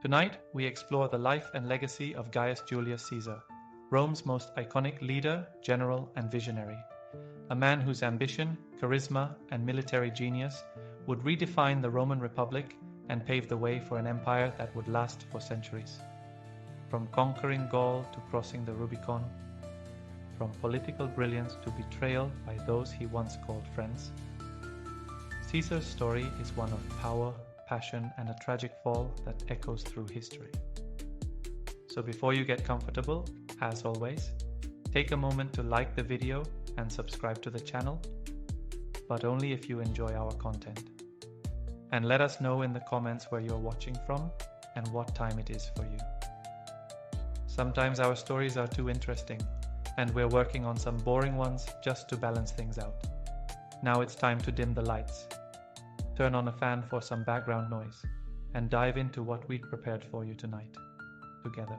Tonight, we explore the life and legacy of Gaius Julius Caesar, Rome's most iconic leader, general, and visionary. A man whose ambition, charisma, and military genius would redefine the Roman Republic and pave the way for an empire that would last for centuries. From conquering Gaul to crossing the Rubicon, from political brilliance to betrayal by those he once called friends, Caesar's story is one of power, passion, and a tragic fall that echoes through history. So before you get comfortable, as always, take a moment to like the video and subscribe to the channel, but only if you enjoy our content. And let us know in the comments where you're watching from and what time it is for you. Sometimes our stories are too interesting, and we're working on some boring ones just to balance things out. Now it's time to dim the lights, turn on a fan for some background noise, and dive into what we've prepared for you tonight, together.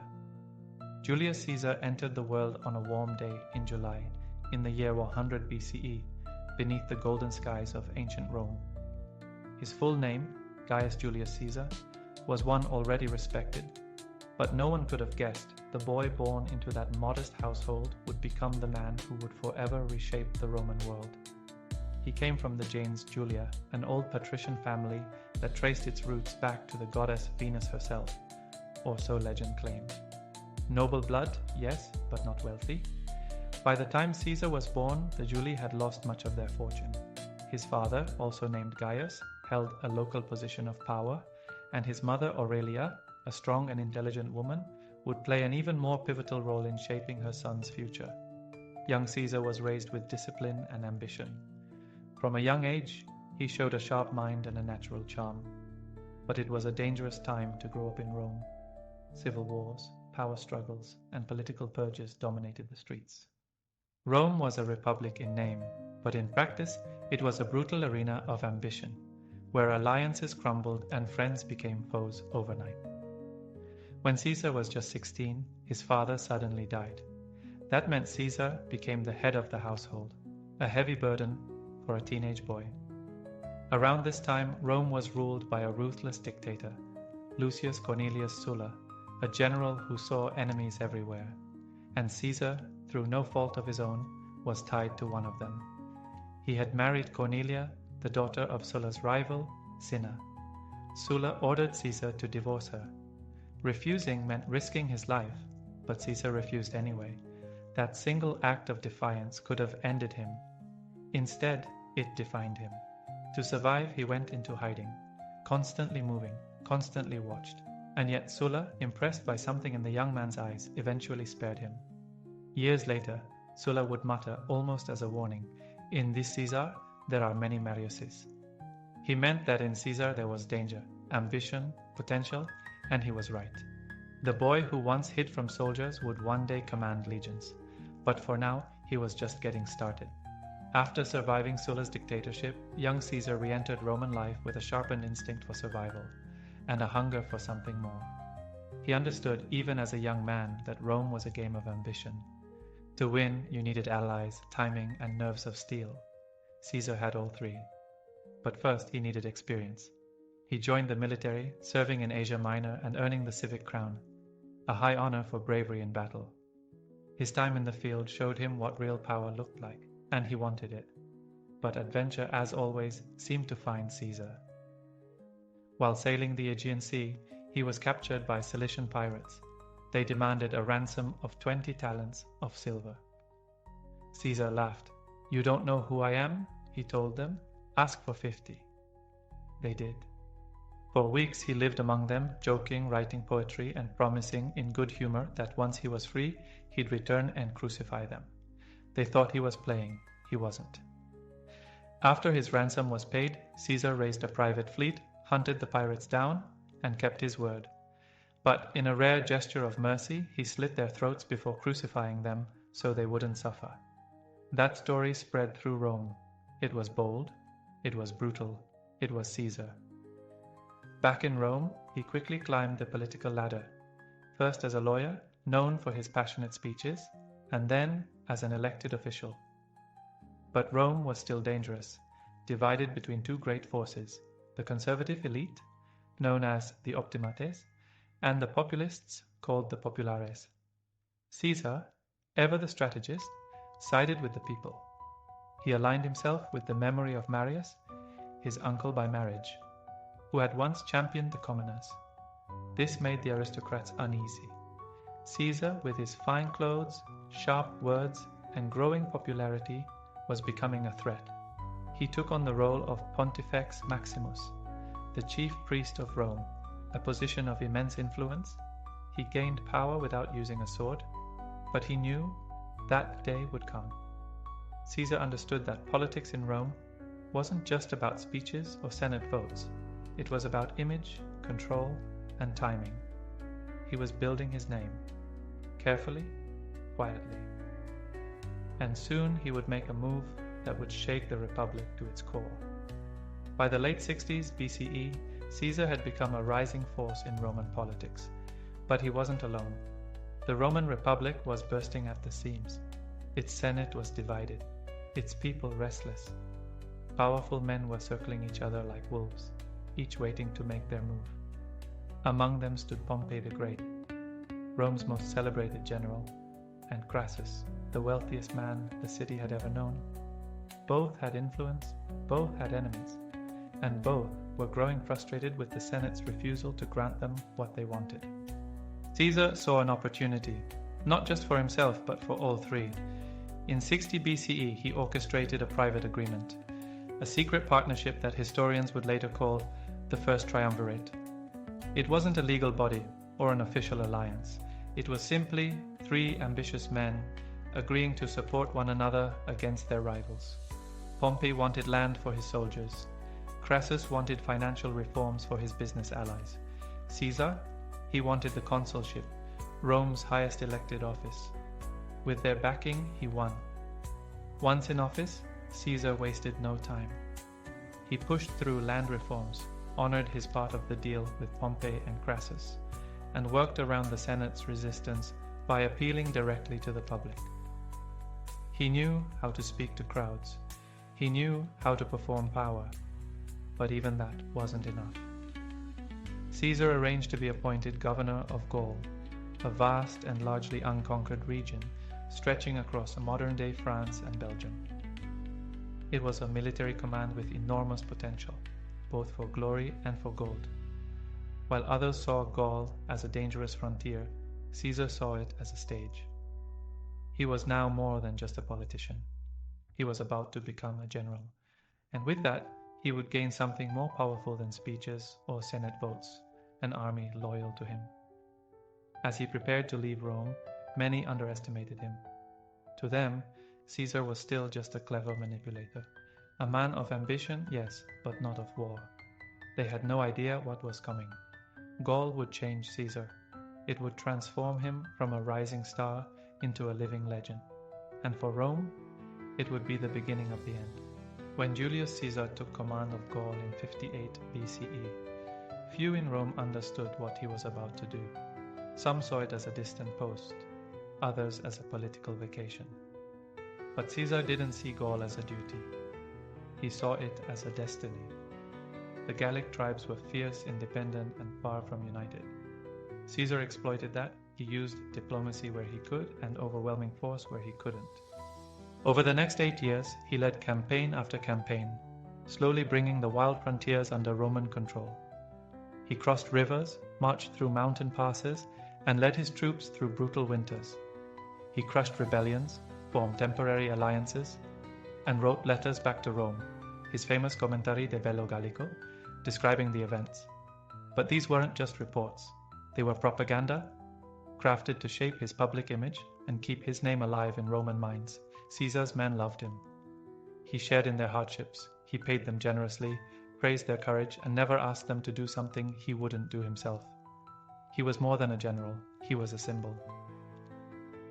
Julius Caesar entered the world on a warm day in July in the year 100 BCE, beneath the golden skies of ancient Rome. His full name, Gaius Julius Caesar, was one already respected, but no one could have guessed the boy born into that modest household would become the man who would forever reshape the Roman world. He came from the gens Julia, an old patrician family that traced its roots back to the goddess Venus herself, or so legend claimed. Noble blood, yes, but not wealthy. By the time Caesar was born, the Julii had lost much of their fortune. His father, also named Gaius, held a local position of power, and his mother Aurelia, a strong and intelligent woman, would play an even more pivotal role in shaping her son's future. Young Caesar was raised with discipline and ambition. From a young age, he showed a sharp mind and a natural charm. But it was a dangerous time to grow up in Rome. Civil wars, power struggles, and political purges dominated the streets. Rome was a republic in name, but in practice, it was a brutal arena of ambition, where alliances crumbled and friends became foes overnight. When Caesar was just 16, his father suddenly died. That meant Caesar became the head of the household, a heavy burden for a teenage boy. Around this time, Rome was ruled by a ruthless dictator, Lucius Cornelius Sulla, a general who saw enemies everywhere, and Caesar, through no fault of his own, was tied to one of them. He had married Cornelia, the daughter of Sulla's rival, Cinna. Sulla ordered Caesar to divorce her. Refusing meant risking his life, but Caesar refused anyway. That single act of defiance could have ended him. Instead, it defined him. To survive, he went into hiding, constantly moving, constantly watched. And yet Sulla, impressed by something in the young man's eyes, eventually spared him. Years later, Sulla would mutter, almost as a warning, "In this Caesar, there are many Mariuses." He meant that in Caesar there was danger, ambition, potential, and he was right. The boy who once hid from soldiers would one day command legions, but for now, he was just getting started. After surviving Sulla's dictatorship, young Caesar re-entered Roman life with a sharpened instinct for survival and a hunger for something more. He understood, even as a young man, that Rome was a game of ambition. To win, you needed allies, timing, and nerves of steel. Caesar had all three. But first, he needed experience. He joined the military, serving in Asia Minor and earning the civic crown, a high honor for bravery in battle. His time in the field showed him what real power looked like, and he wanted it. But adventure, as always, seemed to find Caesar. While sailing the Aegean Sea, he was captured by Cilician pirates. They demanded a ransom of 20 talents of silver. Caesar laughed. "You don't know who I am?" he told them. "Ask for 50. They did. For weeks he lived among them, joking, writing poetry, and promising in good humor that once he was free, he'd return and crucify them. They thought he was playing. He wasn't. After his ransom was paid, Caesar raised a private fleet, hunted the pirates down, and kept his word. But in a rare gesture of mercy, he slit their throats before crucifying them so they wouldn't suffer. That story spread through Rome. It was bold. It was brutal. It was Caesar. Back in Rome, he quickly climbed the political ladder, first as a lawyer, known for his passionate speeches, and then as an elected official. But Rome was still dangerous, divided between two great forces, the conservative elite, known as the optimates, and the populists called the populares. Caesar, ever the strategist, sided with the people. He aligned himself with the memory of Marius, his uncle by marriage, who had once championed the commoners. This made the aristocrats uneasy. Caesar, with his fine clothes, sharp words, and growing popularity, was becoming a threat. He took on the role of Pontifex Maximus, the chief priest of Rome, a position of immense influence. He gained power without using a sword, but he knew that day would come. Caesar understood that politics in Rome wasn't just about speeches or Senate votes. It was about image, control, and timing. He was building his name, carefully, quietly. And soon he would make a move that would shake the Republic to its core. By the late 60s BCE, Caesar had become a rising force in Roman politics. But he wasn't alone. The Roman Republic was bursting at the seams. Its Senate was divided, its people restless. Powerful men were circling each other like wolves, each waiting to make their move. Among them stood Pompey the Great, Rome's most celebrated general, and Crassus, the wealthiest man the city had ever known. Both had influence, both had enemies, and both were growing frustrated with the Senate's refusal to grant them what they wanted. Caesar saw an opportunity, not just for himself but for all three. In 60 BCE, he orchestrated a private agreement, a secret partnership that historians would later call the First Triumvirate. It wasn't a legal body or an official alliance. It was simply three ambitious men agreeing to support one another against their rivals. Pompey wanted land for his soldiers. Crassus wanted financial reforms for his business allies. Caesar, he wanted the consulship, Rome's highest elected office. With their backing, he won. Once in office, Caesar wasted no time. He pushed through land reforms, honored his part of the deal with Pompey and Crassus, and worked around the Senate's resistance by appealing directly to the public. He knew how to speak to crowds. He knew how to perform power. But even that wasn't enough. Caesar arranged to be appointed governor of Gaul, a vast and largely unconquered region stretching across modern-day France and Belgium. It was a military command with enormous potential, both for glory and for gold. While others saw Gaul as a dangerous frontier, Caesar saw it as a stage. He was now more than just a politician. He was about to become a general, and with that, he would gain something more powerful than speeches or Senate votes, an army loyal to him. As he prepared to leave Rome, many underestimated him. To them, Caesar was still just a clever manipulator, a man of ambition, yes, but not of war. They had no idea what was coming. Gaul would change Caesar. It would transform him from a rising star into a living legend. And for Rome, it would be the beginning of the end. When Julius Caesar took command of Gaul in 58 BCE, few in Rome understood what he was about to do. Some saw it as a distant post, others as a political vacation. But Caesar didn't see Gaul as a duty. He saw it as a destiny. The Gallic tribes were fierce, independent, and far from united. Caesar exploited that. He used diplomacy where he could and overwhelming force where he couldn't. Over the next 8 years, he led campaign after campaign, slowly bringing the wild frontiers under Roman control. He crossed rivers, marched through mountain passes, and led his troops through brutal winters. He crushed rebellions, formed temporary alliances, and wrote letters back to Rome, his famous Commentari de Bello Gallico, describing the events. But these weren't just reports. They were propaganda, crafted to shape his public image and keep his name alive in Roman minds. Caesar's men loved him. He shared in their hardships. He paid them generously, praised their courage, and never asked them to do something he wouldn't do himself. He was more than a general. He was a symbol.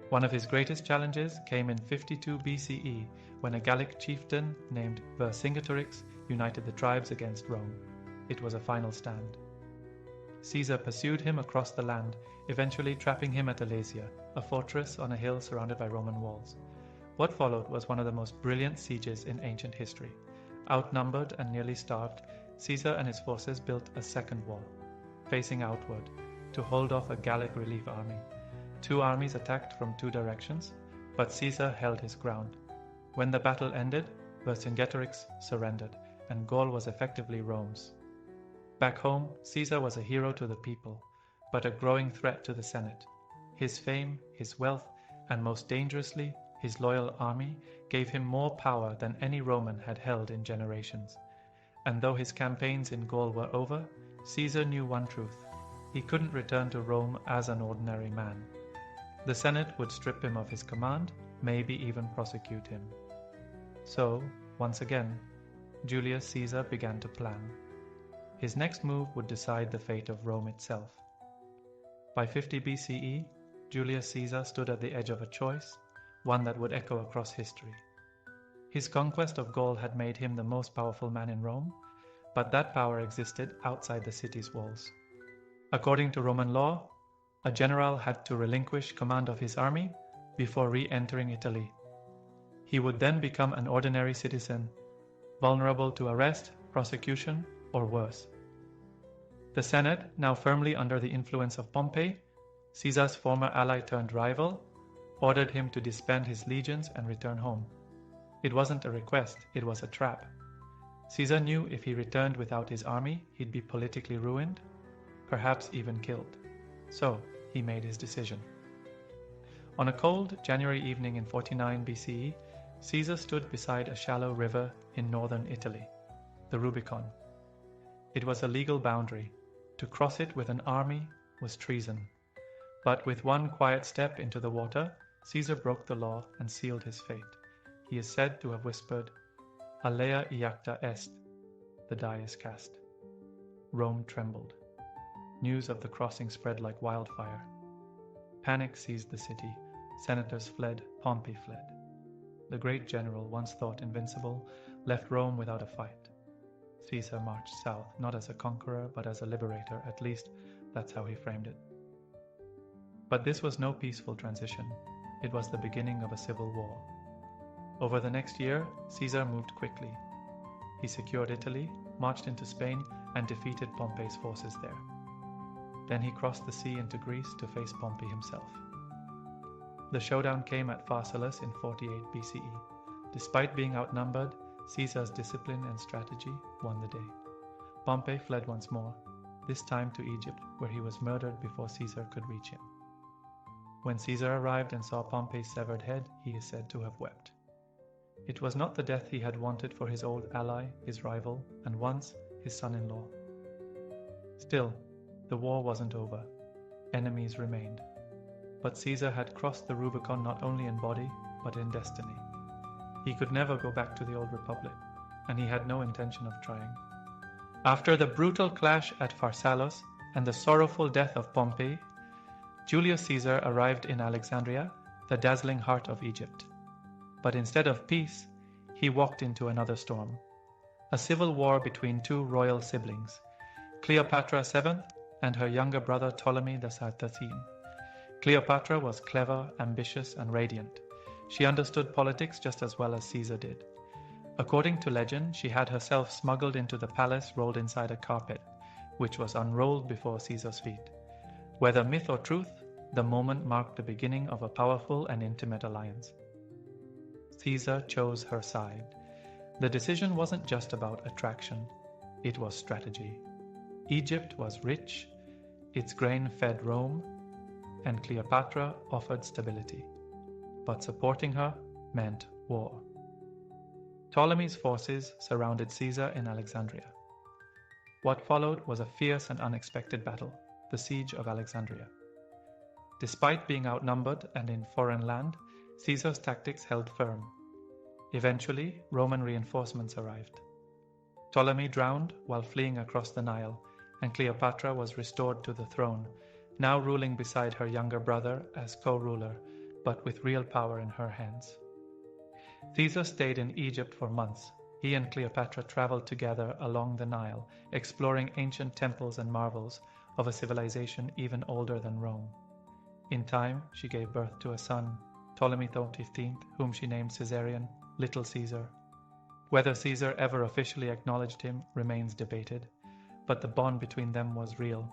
One of his greatest challenges came in 52 BCE when a Gallic chieftain named Vercingetorix united the tribes against Rome. It was a final stand. Caesar pursued him across the land, eventually trapping him at Alesia, a fortress on a hill surrounded by Roman walls. What followed was one of the most brilliant sieges in ancient history. Outnumbered and nearly starved, Caesar and his forces built a second wall, facing outward, to hold off a Gallic relief army. 2 armies attacked from 2 directions, but Caesar held his ground. When the battle ended, Vercingetorix surrendered, and Gaul was effectively Rome's. Back home, Caesar was a hero to the people, but a growing threat to the Senate. His fame, his wealth, and most dangerously, his loyal army gave him more power than any Roman had held in generations. And though his campaigns in Gaul were over, Caesar knew one truth: he couldn't return to Rome as an ordinary man. The Senate would strip him of his command, maybe even prosecute him. So, once again, Julius Caesar began to plan. His next move would decide the fate of Rome itself. By 50 BCE, Julius Caesar stood at the edge of a choice, one that would echo across history. His conquest of Gaul had made him the most powerful man in Rome, but that power existed outside the city's walls. According to Roman law, a general had to relinquish command of his army before re-entering Italy. He would then become an ordinary citizen, vulnerable to arrest, prosecution, or worse. The Senate, now firmly under the influence of Pompey, Caesar's former ally turned rival, ordered him to disband his legions and return home. It wasn't a request, it was a trap. Caesar knew if he returned without his army, he'd be politically ruined, perhaps even killed. So, he made his decision. On a cold January evening in 49 BCE, Caesar stood beside a shallow river in northern Italy, the Rubicon. It was a legal boundary. To cross it with an army was treason. But with one quiet step into the water, Caesar broke the law and sealed his fate. He is said to have whispered, "Alea iacta est," the die is cast. Rome trembled. News of the crossing spread like wildfire. Panic seized the city. Senators fled, Pompey fled. The great general, once thought invincible, left Rome without a fight. Caesar marched south, not as a conqueror, but as a liberator. At least, that's how he framed it. But this was no peaceful transition. It was the beginning of a civil war. Over the next year, Caesar moved quickly. He secured Italy, marched into Spain, and defeated Pompey's forces there. Then he crossed the sea into Greece to face Pompey himself. The showdown came at Pharsalus in 48 BCE. Despite being outnumbered, Caesar's discipline and strategy won the day. Pompey fled once more, this time to Egypt, where he was murdered before Caesar could reach him. When Caesar arrived and saw Pompey's severed head, he is said to have wept. It was not the death he had wanted for his old ally, his rival, and once his son-in-law. Still, the war wasn't over. Enemies remained. But Caesar had crossed the Rubicon not only in body, but in destiny. He could never go back to the old republic, and he had no intention of trying. After the brutal clash at Pharsalus and the sorrowful death of Pompey, Julius Caesar arrived in Alexandria, the dazzling heart of Egypt. But instead of peace, he walked into another storm. A civil war between 2 royal siblings, Cleopatra VII and her younger brother Ptolemy XIII. Cleopatra was clever, ambitious, and radiant. She understood politics just as well as Caesar did. According to legend, she had herself smuggled into the palace rolled inside a carpet, which was unrolled before Caesar's feet. Whether myth or truth, the moment marked the beginning of a powerful and intimate alliance. Caesar chose her side. The decision wasn't just about attraction, it was strategy. Egypt was rich, its grain fed Rome, and Cleopatra offered stability. But supporting her meant war. Ptolemy's forces surrounded Caesar in Alexandria. What followed was a fierce and unexpected battle, the siege of Alexandria. Despite being outnumbered and in foreign land, Caesar's tactics held firm. Eventually, Roman reinforcements arrived. Ptolemy drowned while fleeing across the Nile, and Cleopatra was restored to the throne, now ruling beside her younger brother as co-ruler, but with real power in her hands. Caesar stayed in Egypt for months. He and Cleopatra traveled together along the Nile, exploring ancient temples and marvels of a civilization even older than Rome. In time, she gave birth to a son, Ptolemy XV, whom she named Caesarion, Little Caesar. Whether Caesar ever officially acknowledged him remains debated, but the bond between them was real.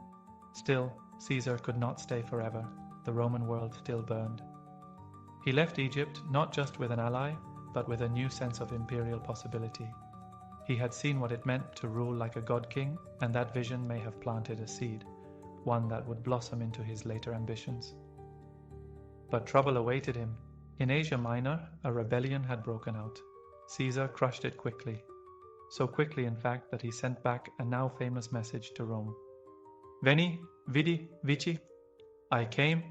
Still, Caesar could not stay forever. The Roman world still burned. He left Egypt not just with an ally, but with a new sense of imperial possibility. He had seen what it meant to rule like a god-king, and that vision may have planted a seed, one that would blossom into his later ambitions. But trouble awaited him. In Asia Minor, a rebellion had broken out. Caesar crushed it quickly. So quickly, in fact, that he sent back a now famous message to Rome. Veni, vidi, vici. I came,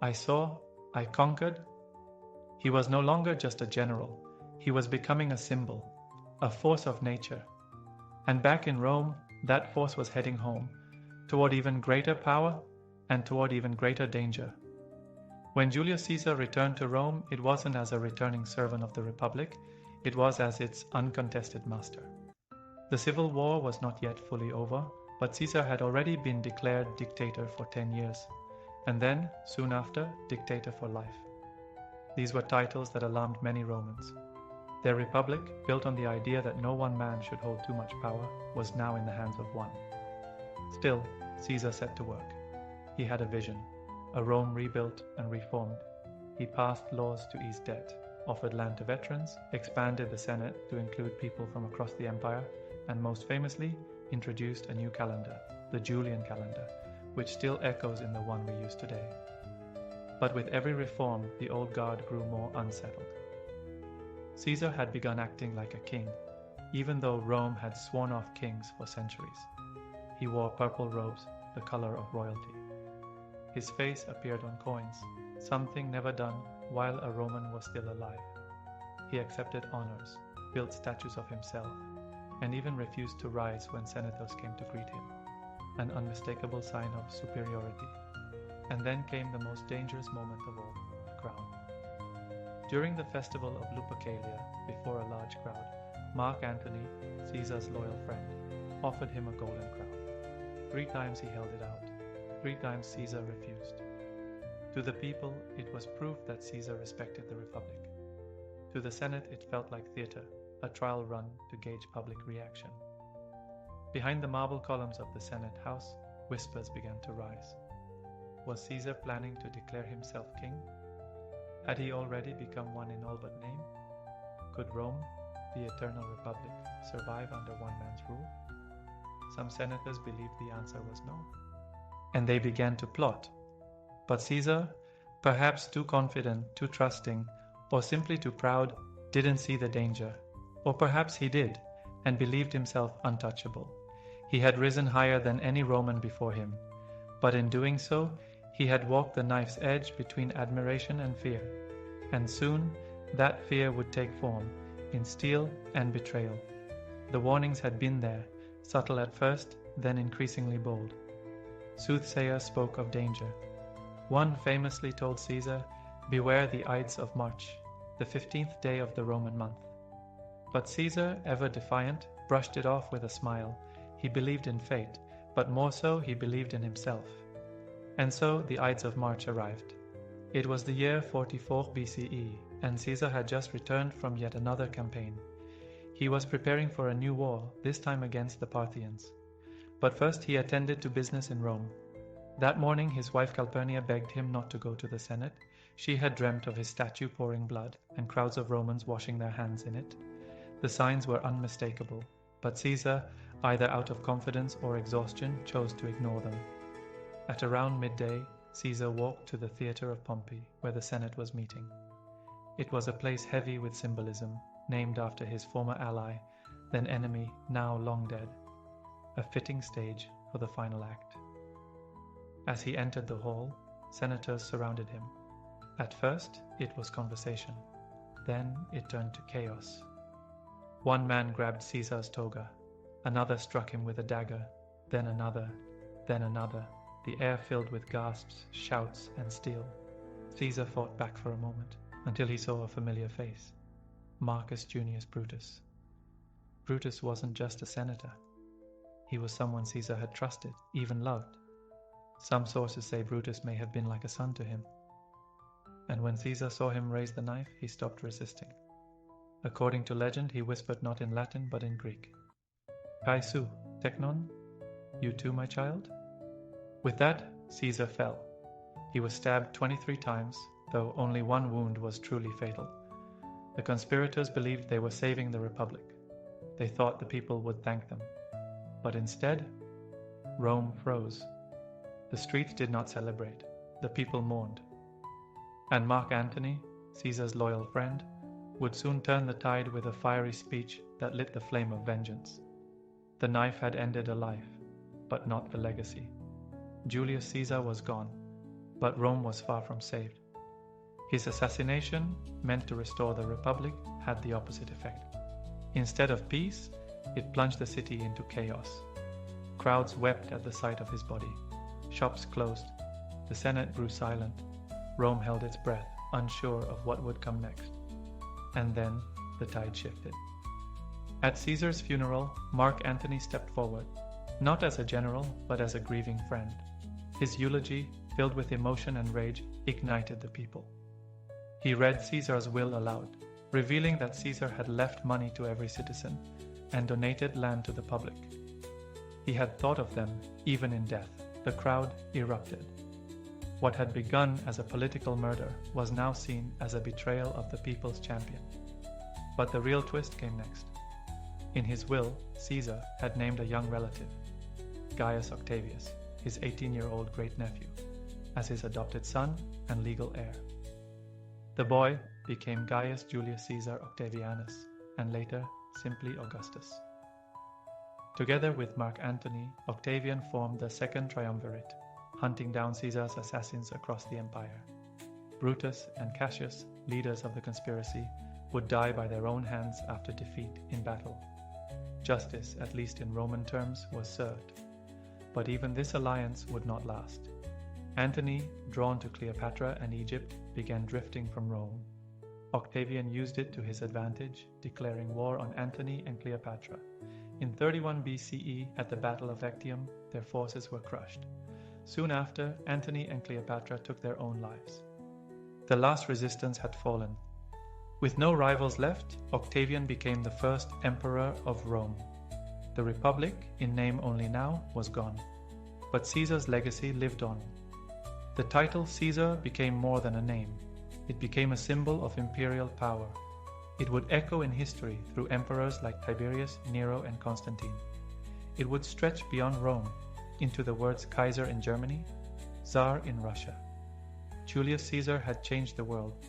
I saw, I conquered. He was no longer just a general. He was becoming a symbol, a force of nature. And back in Rome, that force was heading home, toward even greater power and toward even greater danger. When Julius Caesar returned to Rome, it wasn't as a returning servant of the Republic, it was as its uncontested master. The civil war was not yet fully over, but Caesar had already been declared dictator for 10 years, and then, soon after, dictator for life. These were titles that alarmed many Romans. Their republic, built on the idea that no one man should hold too much power, was now in the hands of one. Still, Caesar set to work. He had a vision, a Rome rebuilt and reformed. He passed laws to ease debt, offered land to veterans, expanded the Senate to include people from across the empire, and most famously, introduced a new calendar, the Julian calendar, which still echoes in the one we use today. But with every reform, the old guard grew more unsettled. Caesar had begun acting like a king, even though Rome had sworn off kings for centuries. He wore purple robes, the color of royalty. His face appeared on coins, something never done while a Roman was still alive. He accepted honors, built statues of himself, and even refused to rise when senators came to greet him, an unmistakable sign of superiority. And then came the most dangerous moment of all, the crown. During the festival of Lupercalia, before a large crowd, Mark Antony, Caesar's loyal friend, offered him a golden crown. 3 times he held it out. 3 times Caesar refused. To the people, it was proof that Caesar respected the Republic. To the Senate, it felt like theater, a trial run to gauge public reaction. Behind the marble columns of the Senate House, whispers began to rise. Was Caesar planning to declare himself king? Had he already become one in all but name? Could Rome, the eternal republic, survive under one man's rule? Some senators believed the answer was no, and they began to plot. But Caesar, perhaps too confident, too trusting, or simply too proud, didn't see the danger. Or perhaps he did, and believed himself untouchable. He had risen higher than any Roman before him, but in doing so, he had walked the knife's edge between admiration and fear, and soon that fear would take form in steel and betrayal. The warnings had been there, subtle at first, then increasingly bold. Soothsayers spoke of danger. One famously told Caesar, "Beware the Ides of March, the 15th day of the Roman month." But Caesar, ever defiant, brushed it off with a smile. He believed in fate, but more so he believed in himself. And so the Ides of March arrived. It was the year 44 BCE, and Caesar had just returned from yet another campaign. He was preparing for a new war, this time against the Parthians. But first he attended to business in Rome. That morning his wife Calpurnia begged him not to go to the Senate. She had dreamt of his statue pouring blood and crowds of Romans washing their hands in it. The signs were unmistakable, but Caesar, either out of confidence or exhaustion, chose to ignore them. At around midday, Caesar walked to the theatre of Pompey, where the Senate was meeting. It was a place heavy with symbolism, named after his former ally, then enemy, now long dead. A fitting stage for the final act. As he entered the hall, senators surrounded him. At first, it was conversation. Then it turned to chaos. One man grabbed Caesar's toga. Another struck him with a dagger. Then another. Then another. The air filled with gasps, shouts, and steel. Caesar fought back for a moment, until he saw a familiar face. Marcus Junius Brutus. Brutus wasn't just a senator. He was someone Caesar had trusted, even loved. Some sources say Brutus may have been like a son to him. And when Caesar saw him raise the knife, he stopped resisting. According to legend, he whispered not in Latin but in Greek. "Kai su, teknon? You too, my child?" With that, Caesar fell. He was stabbed 23 times, though only one wound was truly fatal. The conspirators believed they were saving the Republic. They thought the people would thank them. But instead, Rome froze. The streets did not celebrate. The people mourned. And Mark Antony, Caesar's loyal friend, would soon turn the tide with a fiery speech that lit the flame of vengeance. The knife had ended a life, but not the legacy. Julius Caesar was gone, but Rome was far from saved. His assassination, meant to restore the Republic, had the opposite effect. Instead of peace, it plunged the city into chaos. Crowds wept at the sight of his body. Shops closed. The Senate grew silent. Rome held its breath, unsure of what would come next. And then the tide shifted. At Caesar's funeral, Mark Antony stepped forward, not as a general, but as a grieving friend. His eulogy, filled with emotion and rage, ignited the people. He read Caesar's will aloud, revealing that Caesar had left money to every citizen and donated land to the public. He had thought of them even in death. The crowd erupted. What had begun as a political murder was now seen as a betrayal of the people's champion. But the real twist came next. In his will, Caesar had named a young relative, Gaius Octavius, his 18-year-old great-nephew, as his adopted son and legal heir. The boy became Gaius Julius Caesar Octavianus, and later simply Augustus. Together with Mark Antony, Octavian formed the Second Triumvirate, hunting down Caesar's assassins across the empire. Brutus and Cassius, leaders of the conspiracy, would die by their own hands after defeat in battle. Justice, at least in Roman terms, was served. But even this alliance would not last. Antony, drawn to Cleopatra and Egypt, began drifting from Rome. Octavian used it to his advantage, declaring war on Antony and Cleopatra. In 31 BCE, at the Battle of Actium, their forces were crushed. Soon after, Antony and Cleopatra took their own lives. The last resistance had fallen. With no rivals left, Octavian became the first emperor of Rome. The Republic, in name only now, was gone. But Caesar's legacy lived on. The title Caesar became more than a name. It became a symbol of imperial power. It would echo in history through emperors like Tiberius, Nero, and Constantine. It would stretch beyond Rome into the words Kaiser in Germany, Tsar in Russia. Julius Caesar had changed the world,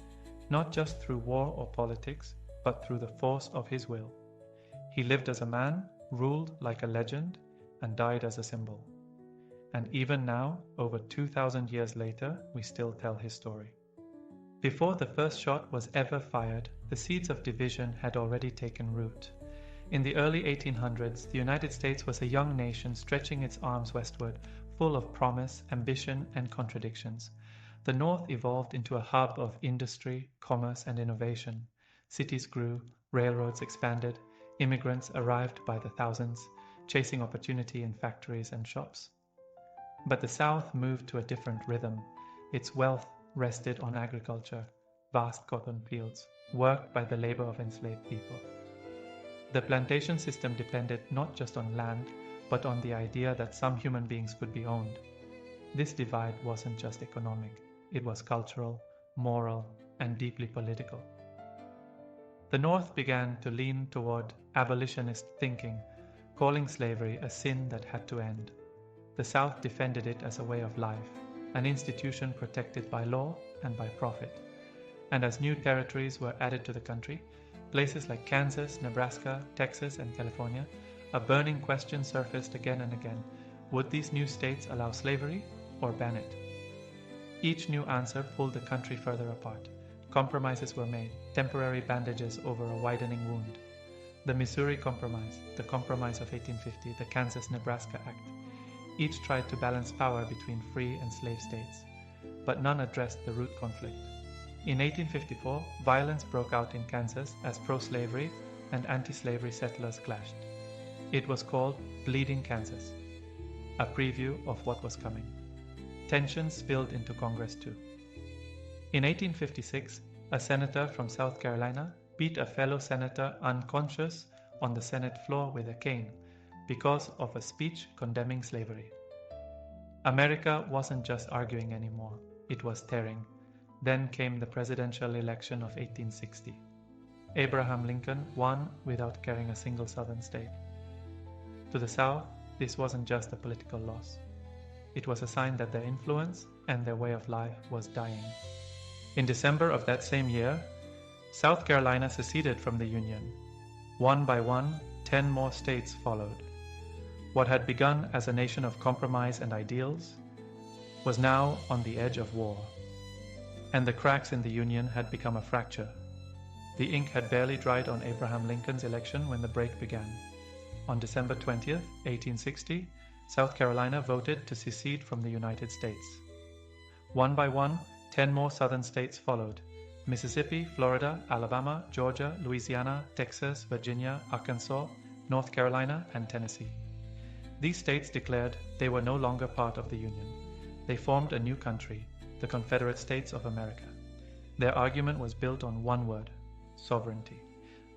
not just through war or politics, but through the force of his will. He lived as a man, ruled like a legend, and died as a symbol. And even now, over 2,000 years later, we still tell his story. Before the first shot was ever fired, the seeds of division had already taken root. In the early 1800s, the United States was a young nation stretching its arms westward, full of promise, ambition, and contradictions. The North evolved into a hub of industry, commerce, and innovation. Cities grew, railroads expanded, immigrants arrived by the thousands, chasing opportunity in factories and shops. But the South moved to a different rhythm. Its wealth rested on agriculture, vast cotton fields, worked by the labor of enslaved people. The plantation system depended not just on land, but on the idea that some human beings could be owned. This divide wasn't just economic, it was cultural, moral, and deeply political. The North began to lean toward abolitionist thinking, calling slavery a sin that had to end. The South defended it as a way of life, an institution protected by law and by profit. And as new territories were added to the country, places like Kansas, Nebraska, Texas, and California, a burning question surfaced again and again. Would these new states allow slavery or ban it? Each new answer pulled the country further apart. Compromises were made, temporary bandages over a widening wound. The Missouri Compromise, the Compromise of 1850, the Kansas-Nebraska Act. Each tried to balance power between free and slave states, but none addressed the root conflict. In 1854, violence broke out in Kansas as pro-slavery and anti-slavery settlers clashed. It was called Bleeding Kansas, a preview of what was coming. Tensions spilled into Congress too. In 1856, a senator from South Carolina beat a fellow senator unconscious on the Senate floor with a cane because of a speech condemning slavery. America wasn't just arguing anymore, it was tearing. Then came the presidential election of 1860. Abraham Lincoln won without carrying a single Southern state. To the South, this wasn't just a political loss. It was a sign that their influence and their way of life was dying. In December of that same year, South Carolina seceded from the Union. One by one, 10 more states followed. What had begun as a nation of compromise and ideals was now on the edge of war. And the cracks in the Union had become a fracture. The ink had barely dried on Abraham Lincoln's election when the break began. On December 20th, 1860, South Carolina voted to secede from the United States. One by one, 10 more southern states followed: Mississippi, Florida, Alabama, Georgia, Louisiana, Texas, Virginia, Arkansas, North Carolina, and Tennessee. These states declared they were no longer part of the Union. They formed a new country, the Confederate States of America. Their argument was built on one word: sovereignty.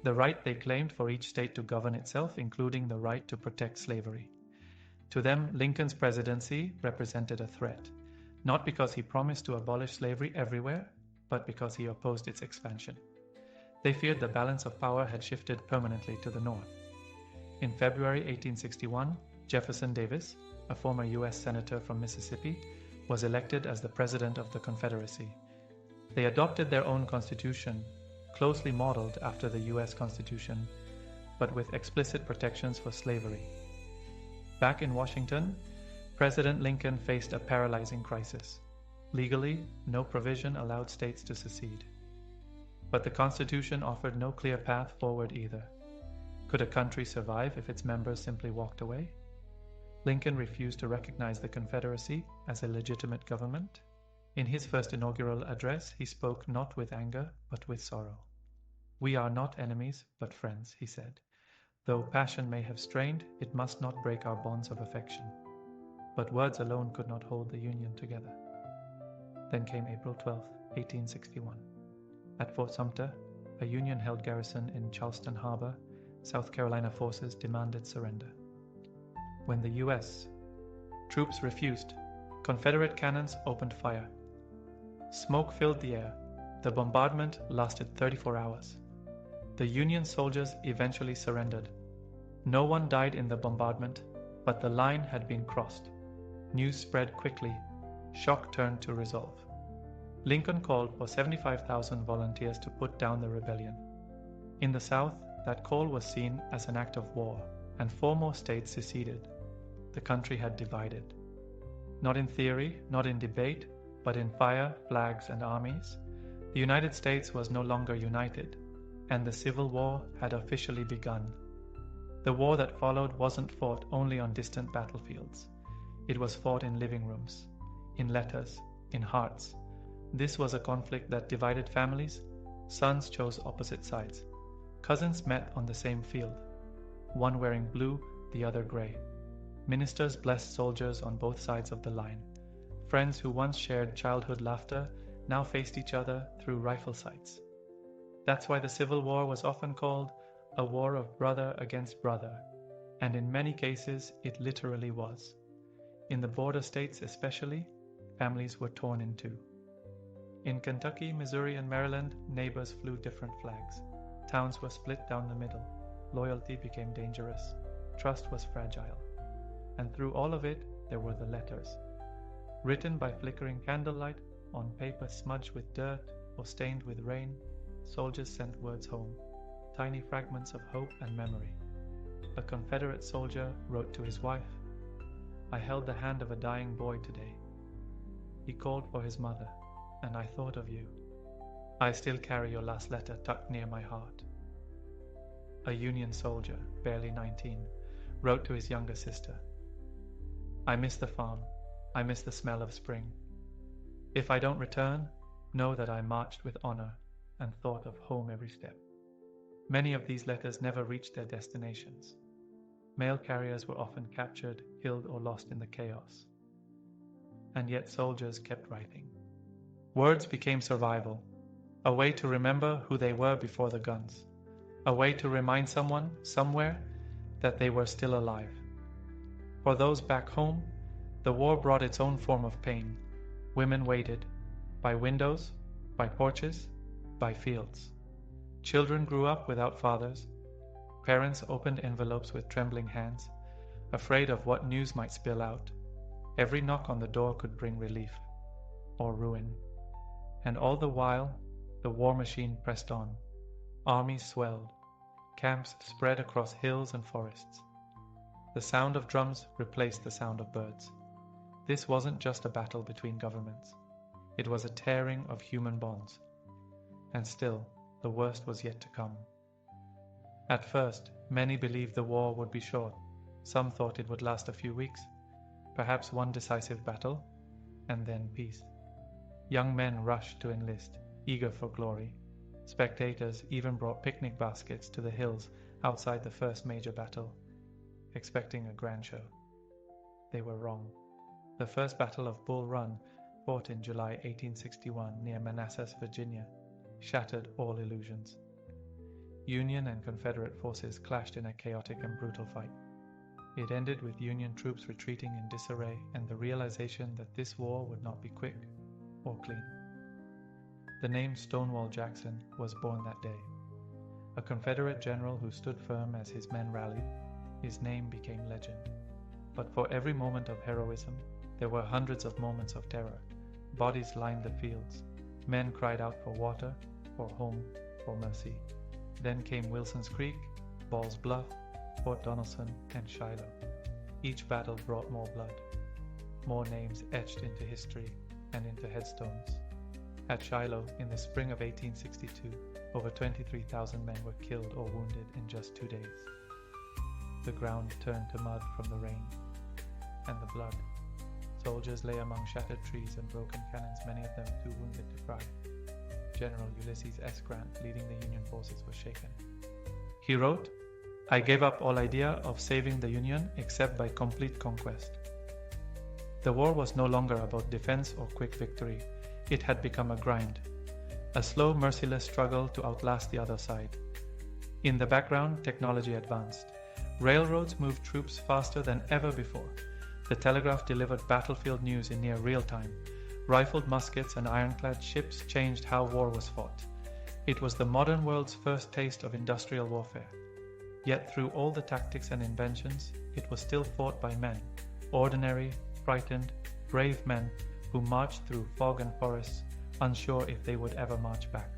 The right they claimed for each state to govern itself, including the right to protect slavery. To them, Lincoln's presidency represented a threat, not because he promised to abolish slavery everywhere, but because he opposed its expansion. They feared the balance of power had shifted permanently to the North. In February 1861, Jefferson Davis, a former U.S. Senator from Mississippi, was elected as the President of the Confederacy. They adopted their own constitution, closely modeled after the U.S. Constitution, but with explicit protections for slavery. Back in Washington, President Lincoln faced a paralyzing crisis. Legally, no provision allowed states to secede. But the Constitution offered no clear path forward either. Could a country survive if its members simply walked away? Lincoln refused to recognize the Confederacy as a legitimate government. In his first inaugural address, he spoke not with anger, but with sorrow. "We are not enemies, but friends," he said. "Though passion may have strained, it must not break our bonds of affection." But words alone could not hold the Union together. Then came April 12, 1861. At Fort Sumter, a Union-held garrison in Charleston Harbor, South Carolina forces demanded surrender. When the U.S. troops refused, Confederate cannons opened fire. Smoke filled the air. The bombardment lasted 34 hours. The Union soldiers eventually surrendered. No one died in the bombardment, but the line had been crossed. News spread quickly. Shock turned to resolve. Lincoln called for 75,000 volunteers to put down the rebellion. In the South, that call was seen as an act of war, and 4 more states seceded. The country had divided. Not in theory, not in debate, but in fire, flags, and armies, the United States was no longer united, and the Civil War had officially begun. The war that followed wasn't fought only on distant battlefields. It was fought in living rooms, in letters, in hearts. This was a conflict that divided families. Sons chose opposite sides. Cousins met on the same field, one wearing blue, the other gray. Ministers blessed soldiers on both sides of the line. Friends who once shared childhood laughter now faced each other through rifle sights. That's why the Civil War was often called a war of brother against brother, and in many cases it literally was. In the border states especially, families were torn in two. In Kentucky, Missouri, and Maryland, neighbors flew different flags. Towns were split down the middle. Loyalty became dangerous. Trust was fragile. And through all of it, there were the letters. Written by flickering candlelight, on paper smudged with dirt or stained with rain, soldiers sent words home, tiny fragments of hope and memory. A Confederate soldier wrote to his wife, "I held the hand of a dying boy today. He called for his mother, and I thought of you. I still carry your last letter tucked near my heart." A Union soldier, barely 19, wrote to his younger sister, "I miss the farm. I miss the smell of spring. If I don't return, know that I marched with honor and thought of home every step." Many of these letters never reached their destinations. Mail carriers were often captured, killed, or lost in the chaos. And yet soldiers kept writing. Words became survival, a way to remember who they were before the guns, a way to remind someone, somewhere, that they were still alive. For those back home, The war brought its own form of pain. Women waited, by windows, by porches, by fields. Children grew up without fathers. Parents opened envelopes with trembling hands, afraid of what news might spill out. Every knock on the door could bring relief, or ruin. And all the while, the war machine pressed on. Armies swelled. Camps spread across hills and forests. The sound of drums replaced the sound of birds. This wasn't just a battle between governments. It was a tearing of human bonds. And still, the worst was yet to come. At first, many believed the war would be short. Some thought it would last a few weeks, perhaps one decisive battle, and then peace. Young men rushed to enlist, eager for glory. Spectators even brought picnic baskets to the hills outside the first major battle, expecting a grand show. They were wrong. The first Battle of Bull Run, fought in July 1861 near Manassas, Virginia, shattered all illusions. Union and Confederate forces clashed in a chaotic and brutal fight. It ended with Union troops retreating in disarray and the realization that this war would not be quick or clean. The name Stonewall Jackson was born that day. A Confederate general who stood firm as his men rallied, his name became legend. But for every moment of heroism, there were hundreds of moments of terror. Bodies lined the fields. Men cried out for water, for home, for mercy. Then came Wilson's Creek, Ball's Bluff, Fort Donelson, and Shiloh. Each battle brought more blood, more names etched into history and into headstones. At Shiloh, in the spring of 1862, over 23,000 men were killed or wounded in just 2 days. The ground turned to mud from the rain, and the blood. Soldiers lay among shattered trees and broken cannons, many of them too wounded to cry. General Ulysses S. Grant, leading the Union forces, was shaken. He wrote, "I gave up all idea of saving the Union except by complete conquest." The war was no longer about defense or quick victory. It had become a grind, a slow, merciless struggle to outlast the other side. In the background, technology advanced. Railroads moved troops faster than ever before. The telegraph delivered battlefield news in near real time. Rifled muskets and ironclad ships changed how war was fought. It was the modern world's first taste of industrial warfare. Yet through all the tactics and inventions, it was still fought by men, ordinary, frightened, brave men who marched through fog and forests, unsure if they would ever march back.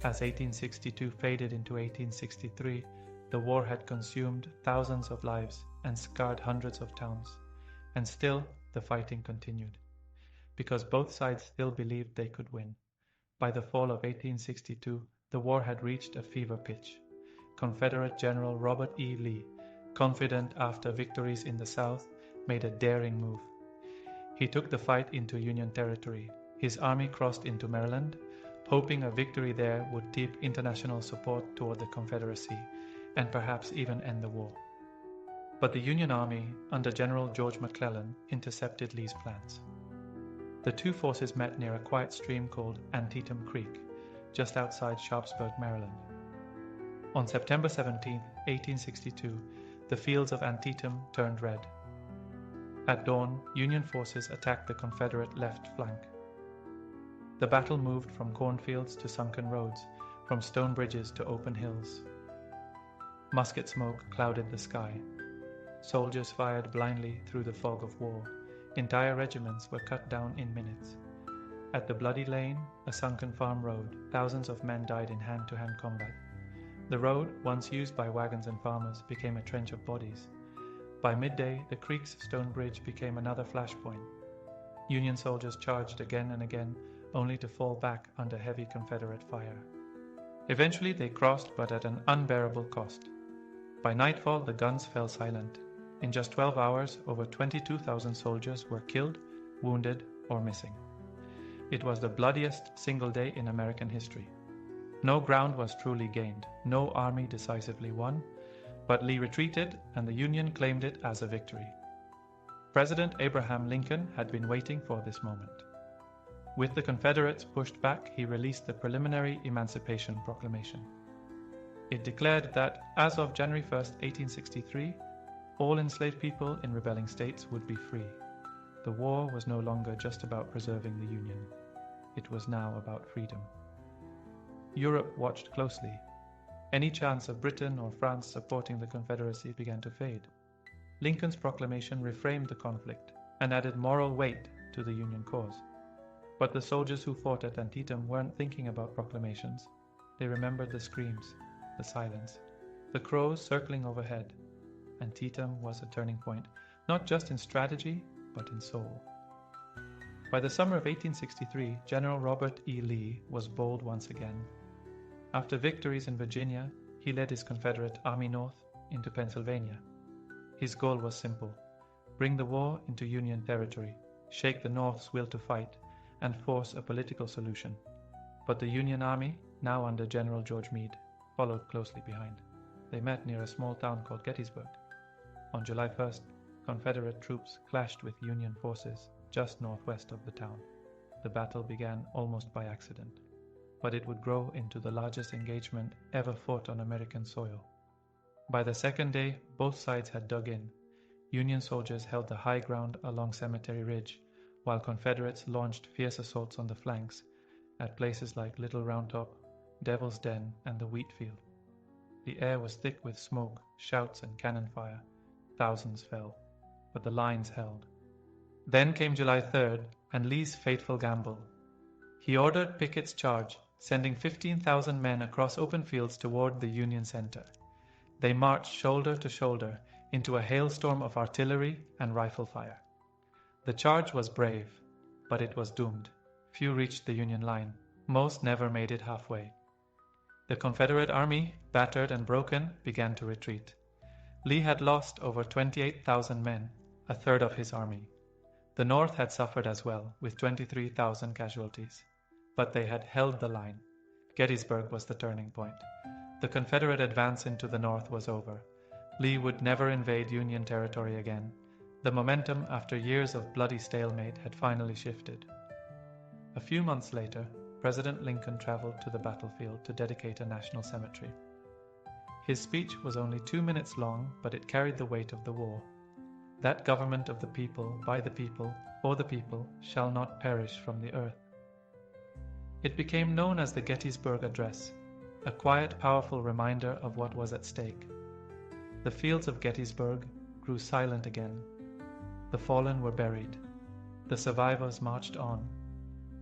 As 1862 faded into 1863, the war had consumed thousands of lives and scarred hundreds of towns. And still, the fighting continued, because both sides still believed they could win. By the fall of 1862, the war had reached a fever pitch. Confederate General Robert E. Lee, confident after victories in the South, made a daring move. He took the fight into Union territory. His army crossed into Maryland, hoping a victory there would tip international support toward the Confederacy, and perhaps even end the war. But the Union Army, under General George McClellan, intercepted Lee's plans. The two forces met near a quiet stream called Antietam Creek, just outside Sharpsburg, Maryland. On September 17, 1862, the fields of Antietam turned red. At dawn, Union forces attacked the Confederate left flank. The battle moved from cornfields to sunken roads, from stone bridges to open hills. Musket smoke clouded the sky. Soldiers fired blindly through the fog of war. Entire regiments were cut down in minutes. At the Bloody Lane, a sunken farm road, thousands of men died in hand-to-hand combat. The road, once used by wagons and farmers, became a trench of bodies. By midday, the creek's stone bridge became another flashpoint. Union soldiers charged again and again, only to fall back under heavy Confederate fire. Eventually they crossed, but at an unbearable cost. By nightfall, the guns fell silent. In just 12 hours, over 22,000 soldiers were killed, wounded, or missing. It was the bloodiest single day in American history. No ground was truly gained, no army decisively won, but Lee retreated and the Union claimed it as a victory. President Abraham Lincoln had been waiting for this moment. With the Confederates pushed back, he released the preliminary Emancipation Proclamation. It declared that, as of January 1, 1863, all enslaved people in rebelling states would be free. The war was no longer just about preserving the Union. It was now about freedom. Europe watched closely. Any chance of Britain or France supporting the Confederacy began to fade. Lincoln's proclamation reframed the conflict and added moral weight to the Union cause. But the soldiers who fought at Antietam weren't thinking about proclamations. They remembered the screams, the silence, the crows circling overhead. Antietam was a turning point, not just in strategy, but in soul. By the summer of 1863, General Robert E. Lee was bold once again. After victories in Virginia, he led his Confederate Army north into Pennsylvania. His goal was simple: bring the war into Union territory, shake the North's will to fight, and force a political solution. But the Union Army, now under General George Meade, followed closely behind. They met near a small town called Gettysburg. On July 1st, Confederate troops clashed with Union forces just northwest of the town. The battle began almost by accident, but it would grow into the largest engagement ever fought on American soil. By the second day, both sides had dug in. Union soldiers held the high ground along Cemetery Ridge, while Confederates launched fierce assaults on the flanks at places like Little Round Top, Devil's Den, and the Wheat Field. The air was thick with smoke, shouts, and cannon fire. Thousands fell, but the lines held. Then came July 3rd and Lee's fateful gamble. He ordered Pickett's charge, sending 15,000 men across open fields toward the Union center. They marched shoulder to shoulder into a hailstorm of artillery and rifle fire. The charge was brave, but it was doomed. Few reached the Union line. Most never made it halfway. The Confederate army, battered and broken, began to retreat. Lee had lost over 28,000 men, a third of his army. The North had suffered as well, with 23,000 casualties. But they had held the line. Gettysburg was the turning point. The Confederate advance into the North was over. Lee would never invade Union territory again. The momentum after years of bloody stalemate had finally shifted. A few months later, President Lincoln traveled to the battlefield to dedicate a national cemetery. His speech was only 2 minutes long, but it carried the weight of the war. That government of the people, by the people, for the people, shall not perish from the earth. It became known as the Gettysburg Address, a quiet, powerful reminder of what was at stake. The fields of Gettysburg grew silent again. The fallen were buried. The survivors marched on.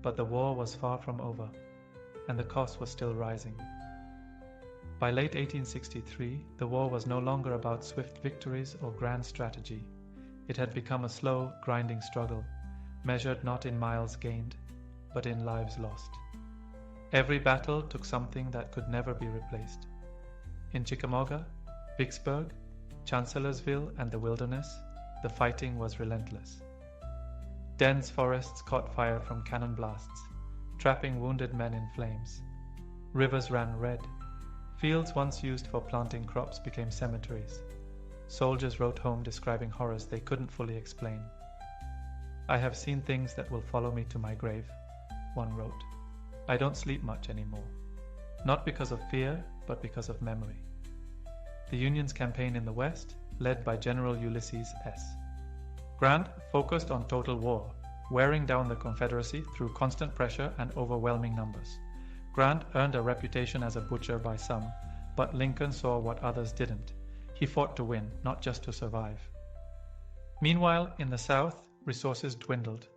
But the war was far from over, and the cost was still rising. By late 1863, the war was no longer about swift victories or grand strategy. It had become a slow, grinding struggle, measured not in miles gained, but in lives lost. Every battle took something that could never be replaced. In Chickamauga, Vicksburg, Chancellorsville, and the Wilderness, the fighting was relentless. Dense forests caught fire from cannon blasts, trapping wounded men in flames. Rivers ran red. Fields once used for planting crops became cemeteries. Soldiers wrote home describing horrors they couldn't fully explain. "I have seen things that will follow me to my grave," one wrote. "I don't sleep much anymore. Not because of fear, but because of memory." The Union's campaign in the West, led by General Ulysses S. Grant focused on total war, wearing down the Confederacy through constant pressure and overwhelming numbers. Grant earned a reputation as a butcher by some, but Lincoln saw what others didn't. He fought to win, not just to survive. Meanwhile, in the South, resources dwindled.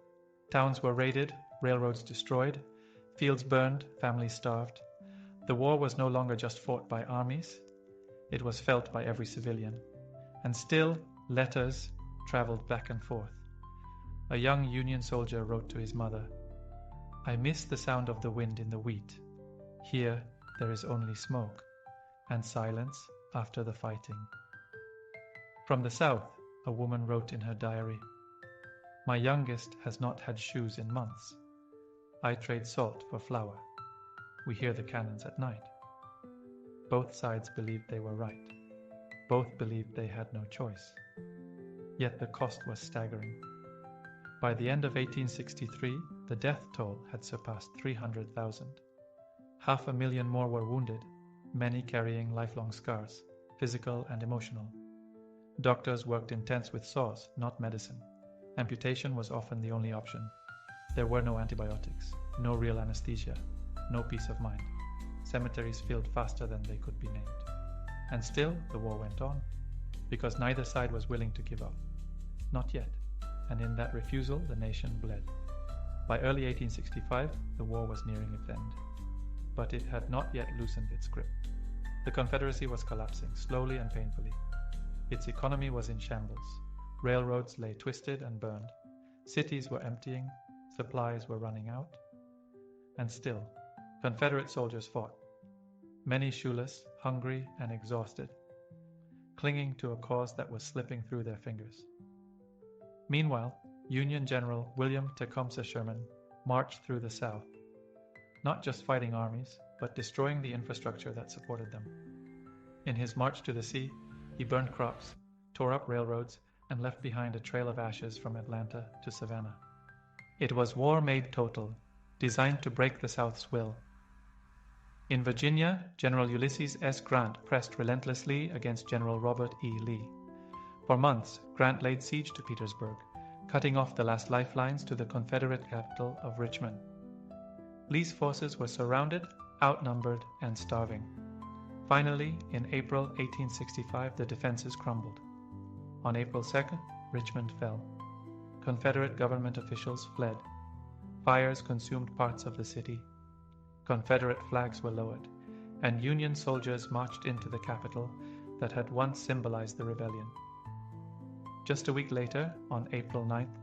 Towns were raided, railroads destroyed, fields burned, families starved. The war was no longer just fought by armies. It was felt by every civilian. And still, letters traveled back and forth. A young Union soldier wrote to his mother, "I miss the sound of the wind in the wheat. Here there is only smoke and silence after the fighting." From the South, a woman wrote in her diary, "My youngest has not had shoes in months. I trade salt for flour. We hear the cannons at night." Both sides believed they were right. Both believed they had no choice. Yet the cost was staggering. By the end of 1863, the death toll had surpassed 300,000. 500,000 more were wounded, many carrying lifelong scars, physical and emotional. Doctors worked intense with saws, not medicine. Amputation was often the only option. There were no antibiotics, no real anesthesia, no peace of mind. Cemeteries filled faster than they could be named. And still, the war went on, because neither side was willing to give up. Not yet, and in that refusal, the nation bled. By early 1865, the war was nearing its end, but it had not yet loosened its grip. The Confederacy was collapsing, slowly and painfully. Its economy was in shambles. Railroads lay twisted and burned. Cities were emptying, supplies were running out. And still, Confederate soldiers fought, many shoeless, hungry, and exhausted, clinging to a cause that was slipping through their fingers. Meanwhile, Union General William Tecumseh Sherman marched through the South, not just fighting armies, but destroying the infrastructure that supported them. In his march to the sea, he burned crops, tore up railroads, and left behind a trail of ashes from Atlanta to Savannah. It was war made total, designed to break the South's will. In Virginia, General Ulysses S. Grant pressed relentlessly against General Robert E. Lee. For months, Grant laid siege to Petersburg, cutting off the last lifelines to the Confederate capital of Richmond. Lee's forces were surrounded, outnumbered, and starving. Finally, in April 1865, the defenses crumbled. On April 2nd, Richmond fell. Confederate government officials fled. Fires consumed parts of the city. Confederate flags were lowered, and Union soldiers marched into the capital that had once symbolized the rebellion. Just a week later, on April 9th,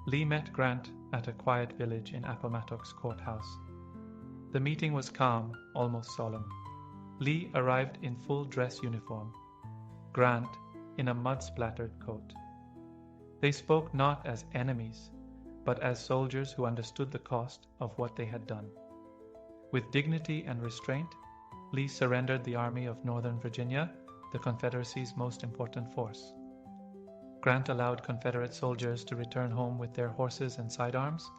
Lee met Grant at a quiet village in Appomattox Courthouse. The meeting was calm, almost solemn. Lee arrived in full dress uniform, Grant in a mud-splattered coat. They spoke not as enemies, but as soldiers who understood the cost of what they had done. With dignity and restraint, Lee surrendered the Army of Northern Virginia, the Confederacy's most important force. Grant allowed Confederate soldiers to return home with their horses and sidearms.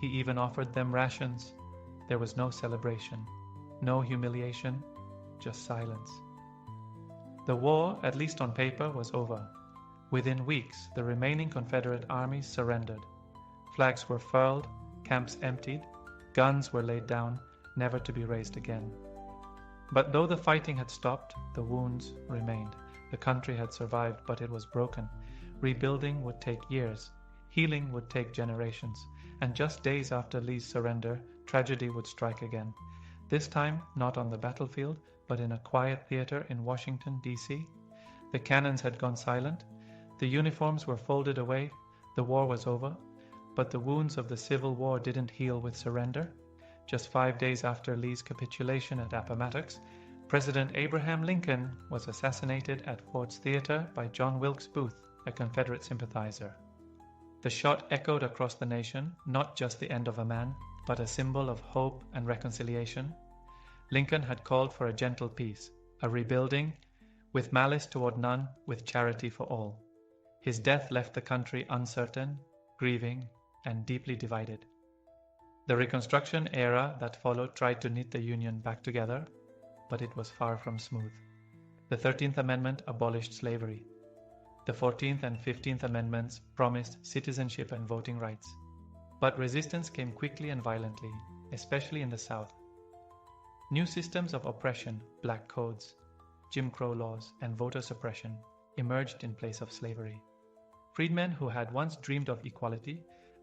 He even offered them rations. There was no celebration, no humiliation, just silence. The war, at least on paper, was over. Within weeks, the remaining Confederate armies surrendered. Flags were furled, camps emptied, guns were laid down, never to be raised again. But though the fighting had stopped, the wounds remained. The country had survived, but it was broken. Rebuilding would take years. Healing would take generations. And just days after Lee's surrender, tragedy would strike again. This time, not on the battlefield, but in a quiet theater in Washington, D.C. The cannons had gone silent. The uniforms were folded away. The war was over. But the wounds of the Civil War didn't heal with surrender. Just 5 days after Lee's capitulation at Appomattox, President Abraham Lincoln was assassinated at Ford's Theater by John Wilkes Booth, a Confederate sympathizer. The shot echoed across the nation, not just the end of a man, but a symbol of hope and reconciliation. Lincoln had called for a gentle peace, a rebuilding, with malice toward none, with charity for all. His death left the country uncertain, grieving, and deeply divided. The Reconstruction era that followed tried to knit the Union back together, but it was far from smooth. The 13th Amendment abolished slavery. The 14th and 15th Amendments promised citizenship and voting rights. But resistance came quickly and violently, especially in the South. New systems of oppression, black codes, Jim Crow laws, and voter suppression emerged in place of slavery. Freedmen who had once dreamed of equality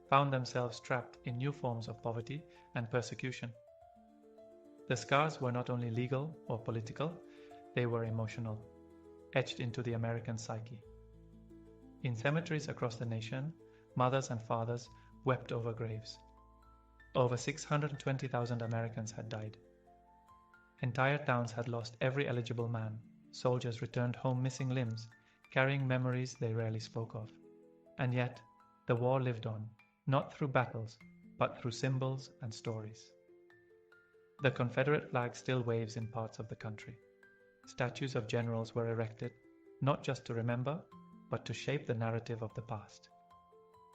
found themselves trapped in new forms of poverty and persecution. The scars were not only legal or political, they were emotional, etched into the American psyche. In cemeteries across the nation, mothers and fathers wept over graves. Over 620,000 Americans had died. Entire towns had lost every eligible man. Soldiers returned home missing limbs, carrying memories they rarely spoke of. And yet, the war lived on, not through battles, but through symbols and stories. The Confederate flag still waves in parts of the country. Statues of generals were erected, not just to remember, but to shape the narrative of the past.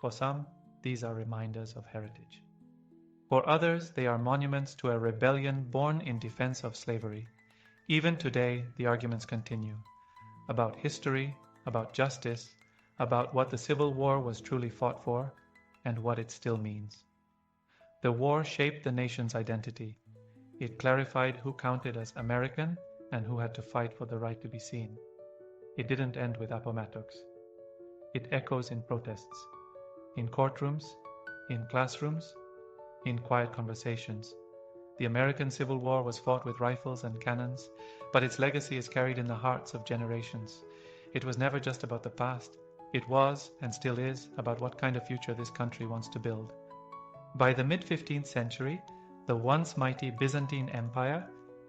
For some, these are reminders of heritage. For others, they are monuments to a rebellion born in defense of slavery. Even today, the arguments continue about history, about justice, about what the Civil War was truly fought for and what it still means. The war shaped the nation's identity. It clarified who counted as American and who had to fight for the right to be seen. It didn't end with Appomattox. It echoes in protests, in courtrooms, in classrooms, in quiet conversations. The American Civil War was fought with rifles and cannons, but its legacy is carried in the hearts of generations. It was never just about the past. It was, and still is, about what kind of future this country wants to build. By the mid-15th century, the once mighty Byzantine Empire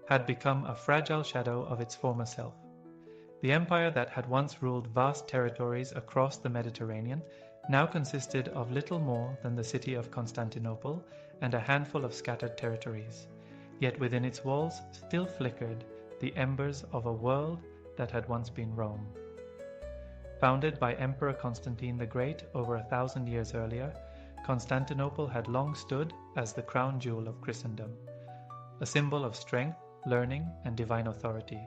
had become a fragile shadow of its former self. The empire that had once ruled vast territories across the Mediterranean now consisted of little more than the city of Constantinople and a handful of scattered territories. Yet within its walls still flickered the embers of a world that had once been Rome. Founded by Emperor Constantine the Great over 1,000 years earlier, Constantinople had long stood as the crown jewel of Christendom, a symbol of strength, learning, and divine authority.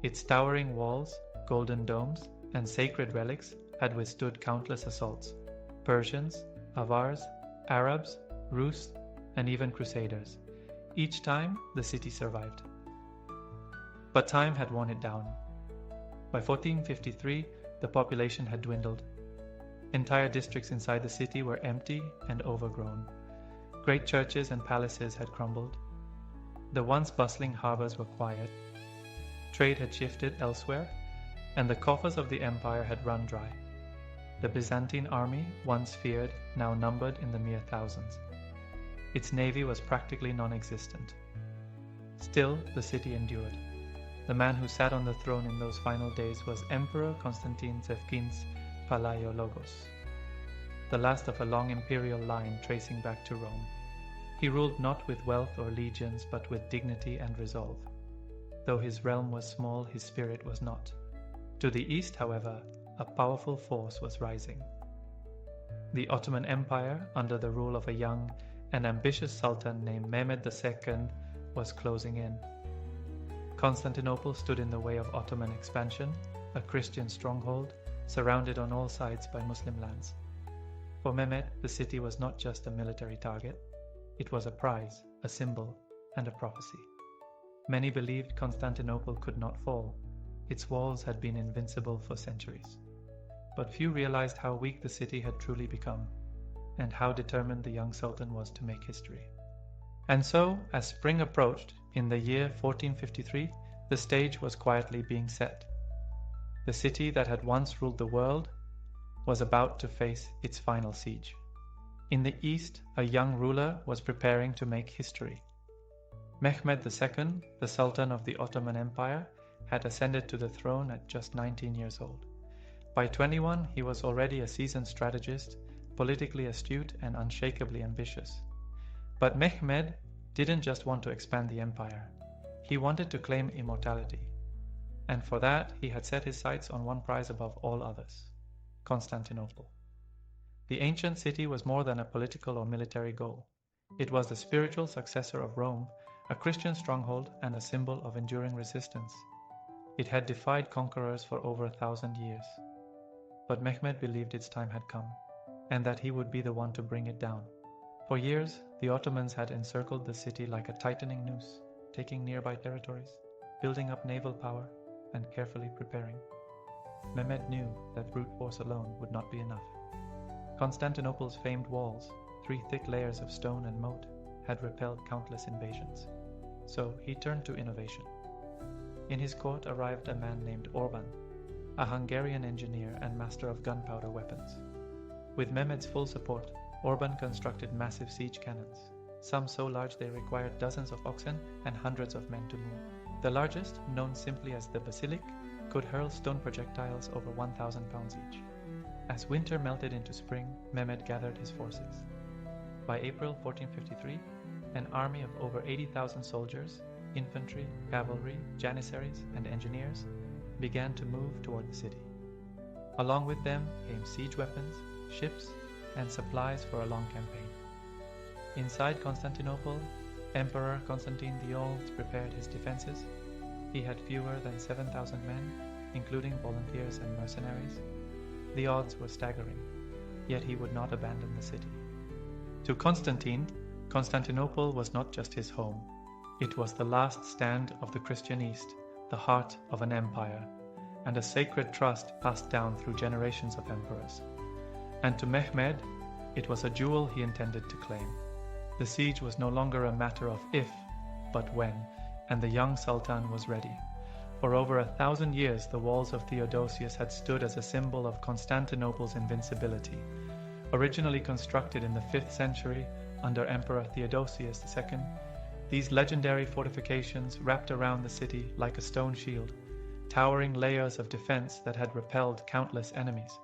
Its towering walls, golden domes, and sacred relics had withstood countless assaults: Persians, Avars, Arabs, Rus, and even Crusaders. Each time, the city survived. But time had worn it down. By 1453, the population had dwindled. Entire districts inside the city were empty and overgrown. Great churches and palaces had crumbled. The once bustling harbors were quiet. Trade had shifted elsewhere, and the coffers of the empire had run dry. The Byzantine army, once feared, now numbered in the mere thousands. Its navy was practically non-existent. Still, the city endured. The man who sat on the throne in those final days was Emperor Constantine Zevkin's Palaiologos, the last of a long imperial line tracing back to Rome. He ruled not with wealth or legions, but with dignity and resolve. Though his realm was small, his spirit was not. To the east, however, a powerful force was rising. The Ottoman Empire, under the rule of a young and ambitious sultan named Mehmed II, was closing in. Constantinople stood in the way of Ottoman expansion, a Christian stronghold, surrounded on all sides by Muslim lands. For Mehmed, the city was not just a military target. It was a prize, a symbol, and a prophecy. Many believed Constantinople could not fall. Its walls had been invincible for centuries. But few realized how weak the city had truly become, and how determined the young sultan was to make history. And so, as spring approached, in the year 1453, the stage was quietly being set. The city that had once ruled the world was about to face its final siege. In the east, a young ruler was preparing to make history. Mehmed II, the Sultan of the Ottoman Empire, had ascended to the throne at just 19 years old. By 21, he was already a seasoned strategist, politically astute and unshakably ambitious. But Mehmed didn't just want to expand the empire. He wanted to claim immortality. And for that, he had set his sights on one prize above all others: Constantinople. The ancient city was more than a political or military goal. It was the spiritual successor of Rome, a Christian stronghold and a symbol of enduring resistance. It had defied conquerors for over 1,000 years. But Mehmed believed its time had come, and that he would be the one to bring it down. For years, the Ottomans had encircled the city like a tightening noose, taking nearby territories, building up naval power, and carefully preparing. Mehmed knew that brute force alone would not be enough. Constantinople's famed walls, 3 thick layers of stone and moat, had repelled countless invasions. So he turned to innovation. In his court arrived a man named Orban, a Hungarian engineer and master of gunpowder weapons. With Mehmed's full support, Orban constructed massive siege cannons, some so large they required dozens of oxen and hundreds of men to move. The largest, known simply as the Basilic, could hurl stone projectiles over 1,000 pounds each. As winter melted into spring, Mehmed gathered his forces. By April 1453, an army of over 80,000 soldiers, infantry, cavalry, janissaries, and engineers began to move toward the city. Along with them came siege weapons, ships, and supplies for a long campaign. Inside Constantinople, Emperor Constantine the Old prepared his defenses. He had fewer than 7,000 men, including volunteers and mercenaries. The odds were staggering, yet he would not abandon the city. To Constantine, Constantinople was not just his home. It was the last stand of the Christian East, the heart of an empire, and a sacred trust passed down through generations of emperors. And to Mehmed, it was a jewel he intended to claim. The siege was no longer a matter of if, but when, and the young Sultan was ready. For over 1,000 years, the walls of Theodosius had stood as a symbol of Constantinople's invincibility. Originally constructed in the 5th century under Emperor Theodosius II, these legendary fortifications wrapped around the city like a stone shield, towering layers of defense that had repelled countless enemies.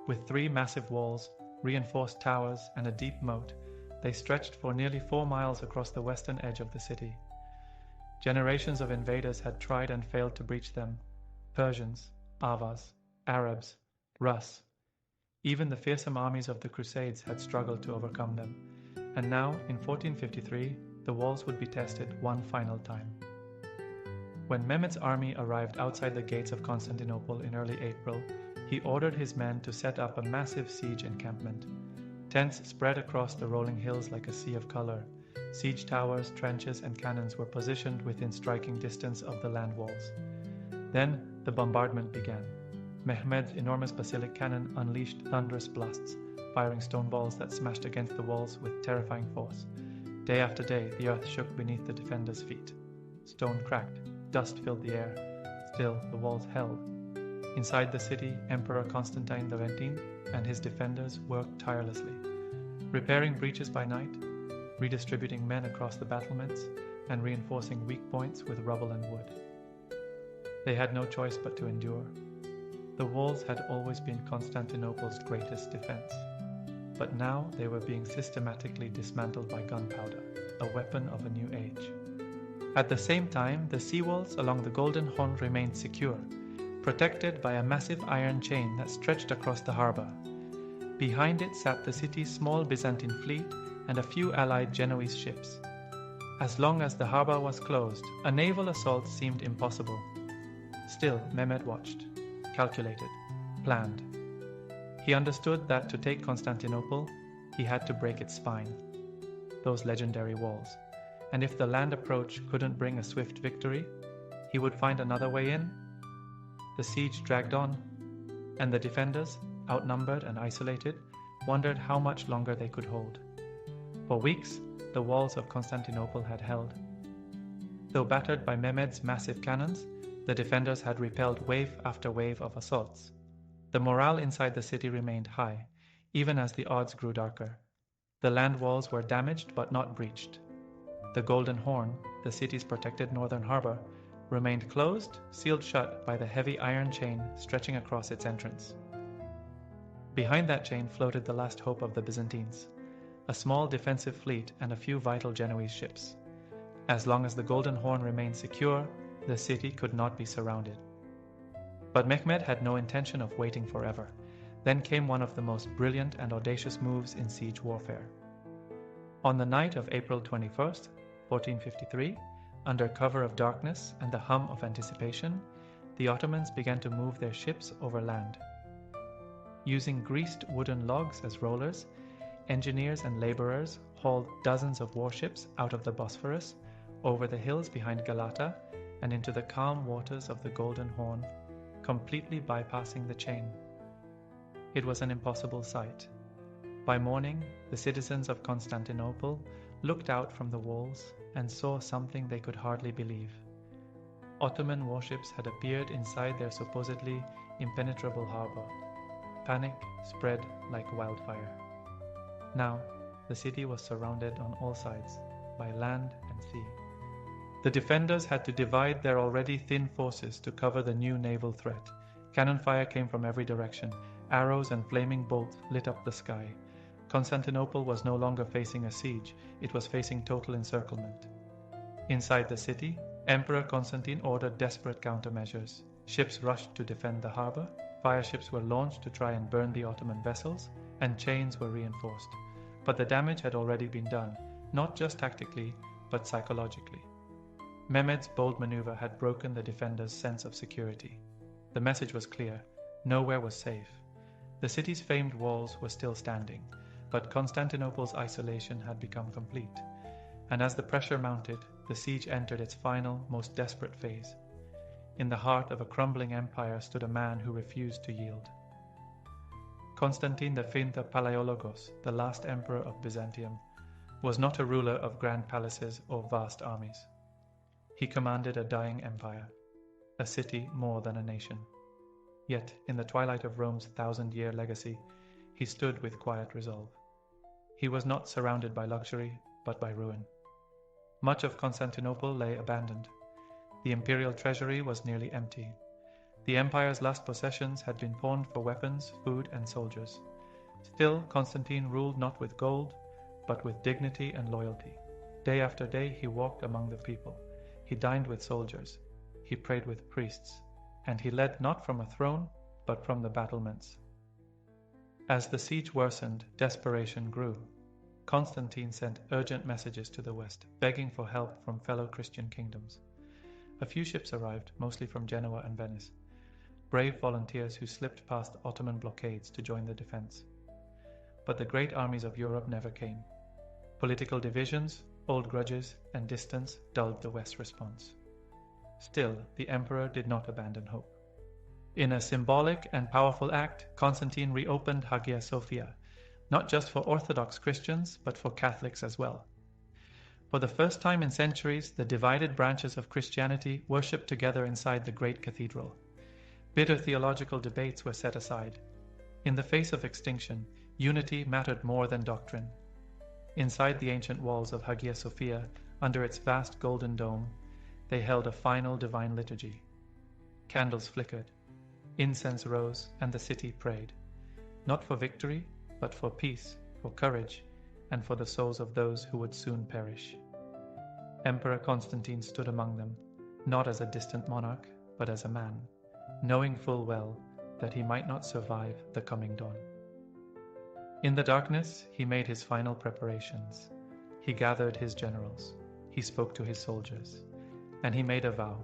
With 3 massive walls, reinforced towers, and a deep moat, they stretched for nearly 4 miles across the western edge of the city. Generations of invaders had tried and failed to breach them: Persians, Avars, Arabs, Rus. Even the fearsome armies of the Crusades had struggled to overcome them, and now, in 1453, the walls would be tested one final time. When Mehmed's army arrived outside the gates of Constantinople in early April, he ordered his men to set up a massive siege encampment. Tents spread across the rolling hills like a sea of color. Siege towers, trenches, and cannons were positioned within striking distance of the land walls. Then the bombardment began. Mehmed's enormous basilic cannon unleashed thunderous blasts, firing stone balls that smashed against the walls with terrifying force. Day after day, the earth shook beneath the defenders' feet. Stone cracked, dust filled the air. Still, the walls held. Inside the city, Emperor Constantine XVII and his defenders worked tirelessly, repairing breaches by night, redistributing men across the battlements, and reinforcing weak points with rubble and wood. They had no choice but to endure. The walls had always been Constantinople's greatest defense, but now they were being systematically dismantled by gunpowder, a weapon of a new age. At the same time, the seawalls along the Golden Horn remained secure, protected by a massive iron chain that stretched across the harbor. Behind it sat the city's small Byzantine fleet and a few allied Genoese ships. As long as the harbor was closed, a naval assault seemed impossible. Still, Mehmed watched, calculated, planned. He understood that to take Constantinople, he had to break its spine, those legendary walls. And if the land approach couldn't bring a swift victory, he would find another way in. The siege dragged on, and the defenders, outnumbered and isolated, wondered how much longer they could hold. For weeks, the walls of Constantinople had held. Though battered by Mehmed's massive cannons, the defenders had repelled wave after wave of assaults. The morale inside the city remained high, even as the odds grew darker. The land walls were damaged but not breached. The Golden Horn, the city's protected northern harbor, remained closed, sealed shut by the heavy iron chain stretching across its entrance. Behind that chain floated the last hope of the Byzantines, a small defensive fleet and a few vital Genoese ships. As long as the Golden Horn remained secure, the city could not be surrounded. But Mehmed had no intention of waiting forever. Then came one of the most brilliant and audacious moves in siege warfare. On the night of April 21st, 1453, under cover of darkness and the hum of anticipation, the Ottomans began to move their ships over land. Using greased wooden logs as rollers, engineers and laborers hauled dozens of warships out of the Bosphorus, over the hills behind Galata, and into the calm waters of the Golden Horn, completely bypassing the chain. It was an impossible sight. By morning, the citizens of Constantinople looked out from the walls and saw something they could hardly believe. Ottoman warships had appeared inside their supposedly impenetrable harbor. Panic spread like wildfire. Now, the city was surrounded on all sides, by land and sea. The defenders had to divide their already thin forces to cover the new naval threat. Cannon fire came from every direction. Arrows and flaming bolts lit up the sky. Constantinople was no longer facing a siege, it was facing total encirclement. Inside the city, Emperor Constantine ordered desperate countermeasures. Ships rushed to defend the harbor, fireships were launched to try and burn the Ottoman vessels, and chains were reinforced. But the damage had already been done, not just tactically, but psychologically. Mehmed's bold maneuver had broken the defenders' sense of security. The message was clear: nowhere was safe. The city's famed walls were still standing, but Constantinople's isolation had become complete, and as the pressure mounted, the siege entered its final, most desperate phase. In the heart of a crumbling empire stood a man who refused to yield. Constantine V Palaiologos, the last emperor of Byzantium, was not a ruler of grand palaces or vast armies. He commanded a dying empire, a city more than a nation. Yet, in the twilight of Rome's 1,000-year legacy, he stood with quiet resolve. He was not surrounded by luxury, but by ruin. Much of Constantinople lay abandoned. The imperial treasury was nearly empty. The empire's last possessions had been pawned for weapons, food, and soldiers. Still, Constantine ruled not with gold, but with dignity and loyalty. Day after day he walked among the people. He dined with soldiers. He prayed with priests. And he led not from a throne, but from the battlements. As the siege worsened, desperation grew. Constantine sent urgent messages to the west, begging for help from fellow Christian kingdoms. A few ships arrived, mostly from Genoa and Venice, brave volunteers who slipped past Ottoman blockades to join the defense. But the great armies of Europe never came. Political divisions, old grudges, and distance dulled the West's response. Still, the emperor did not abandon hope. In a symbolic and powerful act, Constantine reopened Hagia Sophia, not just for Orthodox Christians, but for Catholics as well. For the first time in centuries, the divided branches of Christianity worshipped together inside the great cathedral. Bitter theological debates were set aside. In the face of extinction, unity mattered more than doctrine. Inside the ancient walls of Hagia Sophia, under its vast golden dome, they held a final divine liturgy. Candles flickered, incense rose, and the city prayed, not for victory, but for peace, for courage, and for the souls of those who would soon perish. Emperor Constantine stood among them, not as a distant monarch, but as a man, knowing full well that he might not survive the coming dawn. In the darkness, he made his final preparations. He gathered his generals. He spoke to his soldiers. And he made a vow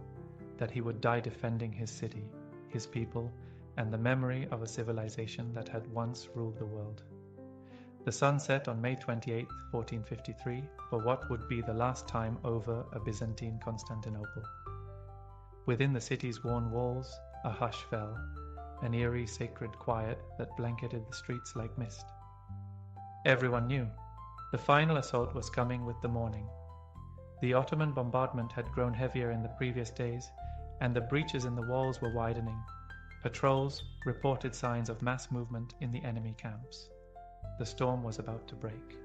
that he would die defending his city, his people, and the memory of a civilization that had once ruled the world. The sun set on May 28, 1453, for what would be the last time over a Byzantine Constantinople. Within the city's worn walls, a hush fell, an eerie sacred quiet that blanketed the streets like mist. Everyone knew the final assault was coming with the morning. The Ottoman bombardment had grown heavier in the previous days, and the breaches in the walls were widening. Patrols reported signs of mass movement in the enemy camps. The storm was about to break.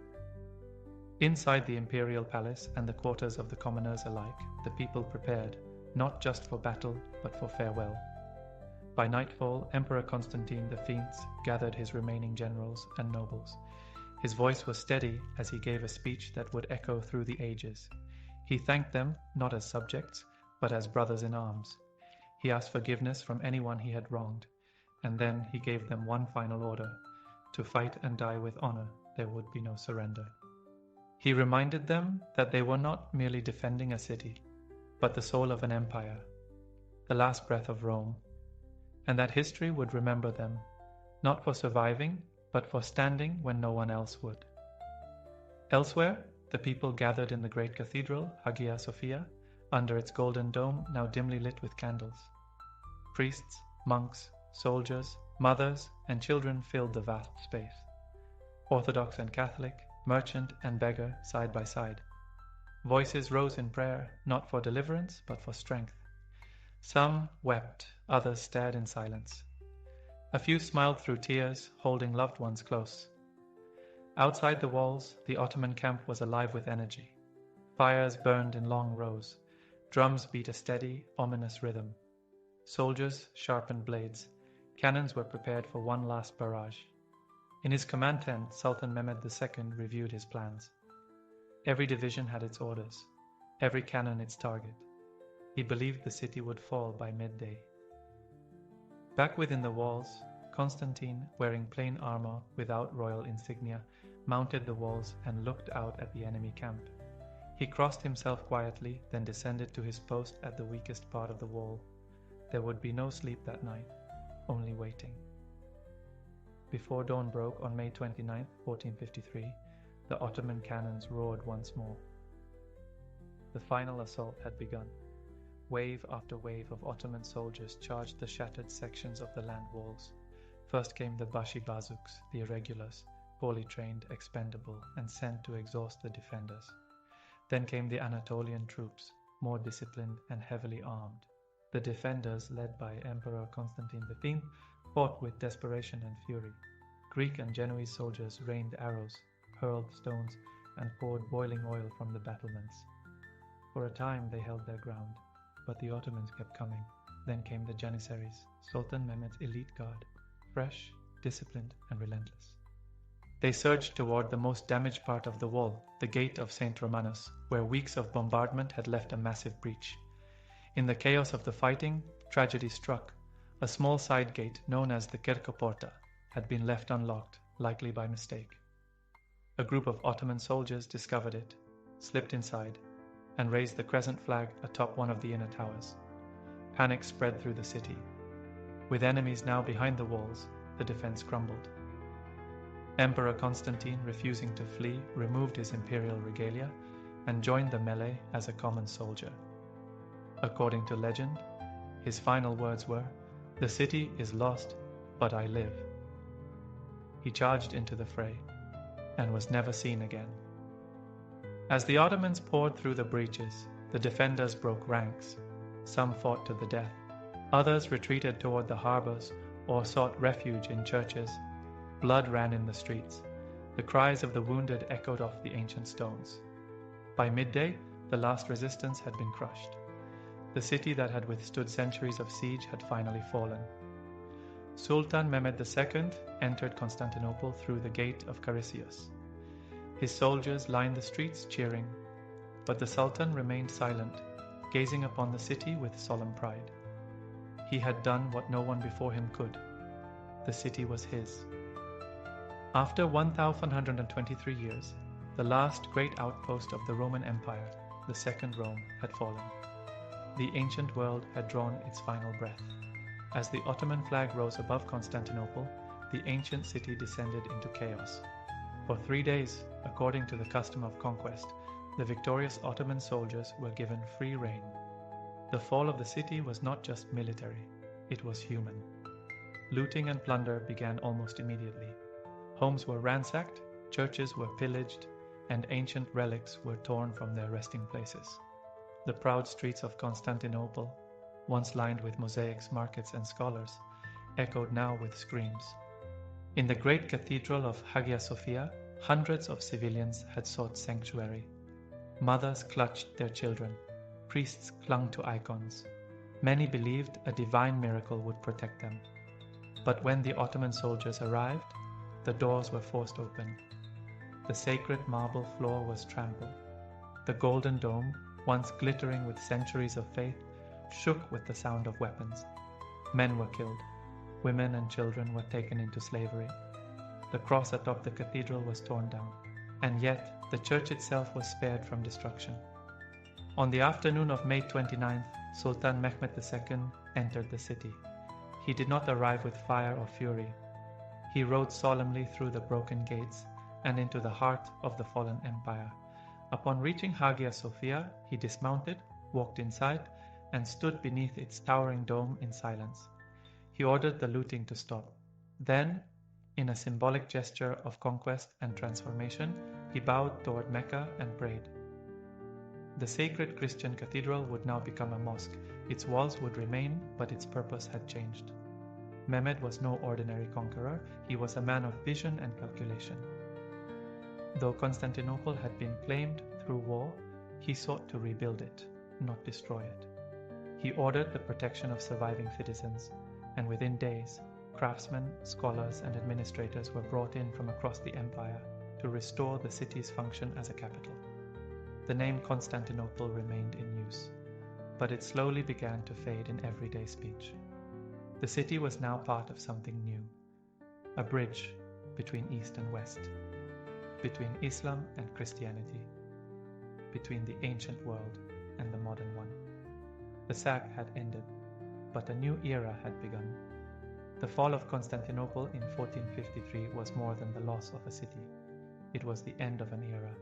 Inside the imperial palace and the quarters of the commoners alike, the people prepared, not just for battle, but for farewell. By nightfall, Emperor Constantine V gathered his remaining generals and nobles. His voice was steady as he gave a speech that would echo through the ages. He thanked them not as subjects, but as brothers in arms. He asked forgiveness from anyone he had wronged, and then he gave them one final order: to fight and die with honor. There would be no surrender. He reminded them that they were not merely defending a city, but the soul of an empire, the last breath of Rome, and that history would remember them, not for surviving, but for standing when no one else would. Elsewhere, the people gathered in the great cathedral, Hagia Sophia, under its golden dome now dimly lit with candles. Priests, monks, soldiers, mothers, and children filled the vast space. Orthodox and Catholic, merchant and beggar side by side. Voices rose in prayer, not for deliverance, but for strength. Some wept, others stared in silence. A few smiled through tears, holding loved ones close. Outside the walls, the Ottoman camp was alive with energy. Fires burned in long rows. Drums beat a steady, ominous rhythm. Soldiers sharpened blades. Cannons were prepared for one last barrage. In his command tent, Sultan Mehmed II reviewed his plans. Every division had its orders, every cannon its target. He believed the city would fall by midday. Back within the walls, Constantine, wearing plain armor without royal insignia, mounted the walls and looked out at the enemy camp. He crossed himself quietly, then descended to his post at the weakest part of the wall. There would be no sleep that night, only waiting. Before dawn broke on May 29, 1453, the Ottoman cannons roared once more. The final assault had begun. Wave after wave of Ottoman soldiers charged the shattered sections of the land walls. First came the Bashi Bazuks, the irregulars, poorly trained, expendable, and sent to exhaust the defenders. Then came the Anatolian troops, more disciplined and heavily armed. The defenders, led by Emperor Constantine V, fought with desperation and fury. Greek and Genoese soldiers rained arrows, hurled stones, and poured boiling oil from the battlements. For a time they held their ground, but the Ottomans kept coming. Then came the Janissaries, Sultan Mehmed's elite guard, fresh, disciplined, and relentless. They surged toward the most damaged part of the wall, the gate of St. Romanus, where weeks of bombardment had left a massive breach. In the chaos of the fighting, tragedy struck. A small side gate, known as the Kerkoporta, had been left unlocked, likely by mistake. A group of Ottoman soldiers discovered it, slipped inside, and raised the crescent flag atop one of the inner towers. Panic spread through the city. With enemies now behind the walls, the defense crumbled. Emperor Constantine, refusing to flee, removed his imperial regalia and joined the melee as a common soldier. According to legend, his final words were, "The city is lost, but I live." He charged into the fray and was never seen again. As the Ottomans poured through the breaches, the defenders broke ranks. Some fought to the death. Others retreated toward the harbors or sought refuge in churches. Blood ran in the streets. The cries of the wounded echoed off the ancient stones. By midday, the last resistance had been crushed. The city that had withstood centuries of siege had finally fallen. Sultan Mehmed II entered Constantinople through the gate of Carisius. His soldiers lined the streets cheering, but the Sultan remained silent, gazing upon the city with solemn pride. He had done what no one before him could. The city was his. After 1,123 years, the last great outpost of the Roman Empire, the Second Rome, had fallen. The ancient world had drawn its final breath. As the Ottoman flag rose above Constantinople, the ancient city descended into chaos. For 3 days, according to the custom of conquest, the victorious Ottoman soldiers were given free rein. The fall of the city was not just military, it was human. Looting and plunder began almost immediately. Homes were ransacked, churches were pillaged, and ancient relics were torn from their resting places. The proud streets of Constantinople, once lined with mosaics, markets, and scholars, echoed now with screams. In the great cathedral of Hagia Sophia, hundreds of civilians had sought sanctuary. Mothers clutched their children. Priests clung to icons. Many believed a divine miracle would protect them. But when the Ottoman soldiers arrived, the doors were forced open. The sacred marble floor was trampled. The golden dome, once glittering with centuries of faith, shook with the sound of weapons. Men were killed. Women and children were taken into slavery. The cross atop the cathedral was torn down. And yet, the church itself was spared from destruction. On the afternoon of May 29th, Sultan Mehmed II entered the city. He did not arrive with fire or fury. He rode solemnly through the broken gates and into the heart of the fallen empire. Upon reaching Hagia Sophia, he dismounted, walked inside, and stood beneath its towering dome in silence. He ordered the looting to stop. Then, in a symbolic gesture of conquest and transformation, he bowed toward Mecca and prayed. The sacred Christian cathedral would now become a mosque. Its walls would remain, but its purpose had changed. Mehmed was no ordinary conqueror, he was a man of vision and calculation. Though Constantinople had been claimed through war, he sought to rebuild it, not destroy it. He ordered the protection of surviving citizens, and within days, craftsmen, scholars, and administrators were brought in from across the empire to restore the city's function as a capital. The name Constantinople remained in use, but it slowly began to fade in everyday speech. The city was now part of something new, a bridge between East and West, between Islam and Christianity, between the ancient world and the modern one. The sack had ended, but a new era had begun. The fall of Constantinople in 1453 was more than the loss of a city. It was the end of an era.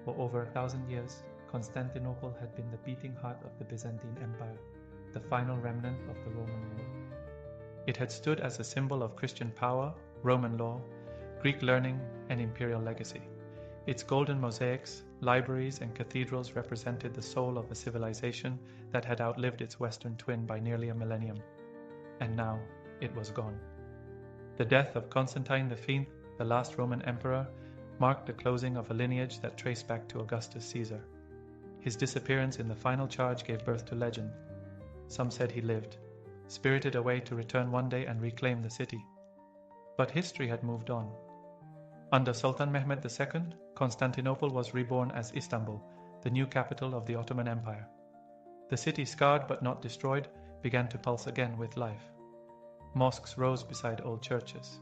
For over 1,000 years, Constantinople had been the beating heart of the Byzantine Empire, the final remnant of the Roman rule. It had stood as a symbol of Christian power, Roman law, Greek learning, and imperial legacy. Its golden mosaics, libraries, and cathedrals represented the soul of a civilization that had outlived its Western twin by nearly a millennium. And now, it was gone. The death of Constantine V, the last Roman emperor, marked the closing of a lineage that traced back to Augustus Caesar. His disappearance in the final charge gave birth to legend. Some said he lived, spirited away to return one day and reclaim the city. But history had moved on. Under Sultan Mehmed II, Constantinople was reborn as Istanbul, the new capital of the Ottoman Empire. The city, scarred but not destroyed, began to pulse again with life. Mosques rose beside old churches.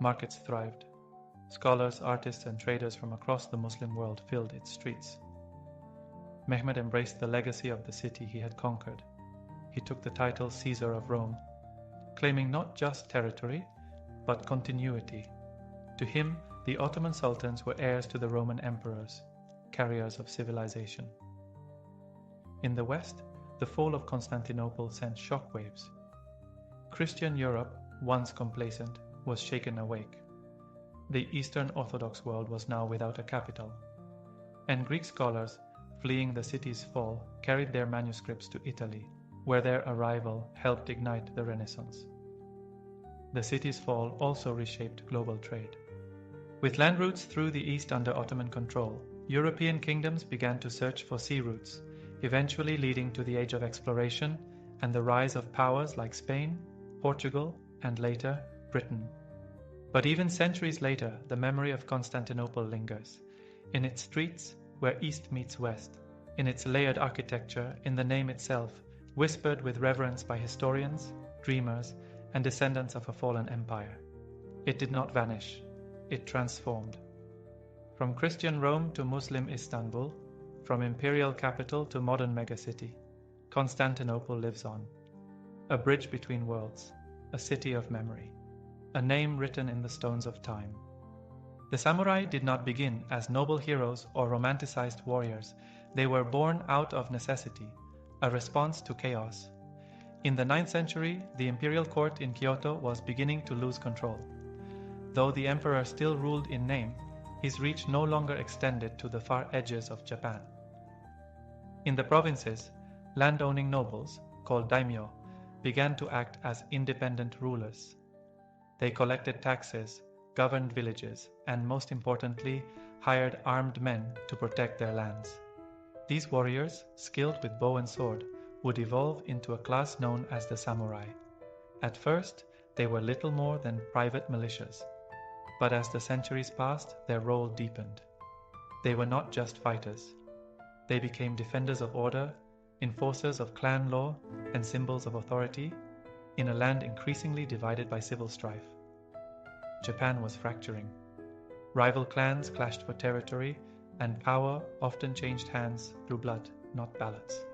Markets thrived. Scholars, artists, and traders from across the Muslim world filled its streets. Mehmed embraced the legacy of the city he had conquered. He took the title Caesar of Rome, claiming not just territory, but continuity. To him, the Ottoman sultans were heirs to the Roman emperors, carriers of civilization. In the West, the fall of Constantinople sent shockwaves. Christian Europe, once complacent, was shaken awake. The Eastern Orthodox world was now without a capital, and Greek scholars, fleeing the city's fall, carried their manuscripts to Italy, where their arrival helped ignite the Renaissance. The city's fall also reshaped global trade. With land routes through the East under Ottoman control, European kingdoms began to search for sea routes, eventually leading to the Age of Exploration and the rise of powers like Spain, Portugal, and later, Britain. But even centuries later, the memory of Constantinople lingers. In its streets, where East meets West, in its layered architecture, in the name itself, whispered with reverence by historians, dreamers, and descendants of a fallen empire. It did not vanish. It transformed. From Christian Rome to Muslim Istanbul, from imperial capital to modern megacity, Constantinople lives on. A bridge between worlds, a city of memory, a name written in the stones of time. The samurai did not begin as noble heroes or romanticized warriors. They were born out of necessity, a response to chaos. In the 9th century, the imperial court in Kyoto was beginning to lose control. Though the emperor still ruled in name, his reach no longer extended to the far edges of Japan. In the provinces, landowning nobles, called daimyo, began to act as independent rulers. They collected taxes, governed villages, and most importantly, hired armed men to protect their lands. These warriors, skilled with bow and sword, would evolve into a class known as the samurai. At first, they were little more than private militias. But as the centuries passed, their role deepened. They were not just fighters. They became defenders of order, enforcers of clan law, and symbols of authority in a land increasingly divided by civil strife. Japan was fracturing. Rival clans clashed for territory, and power often changed hands through blood, not ballots.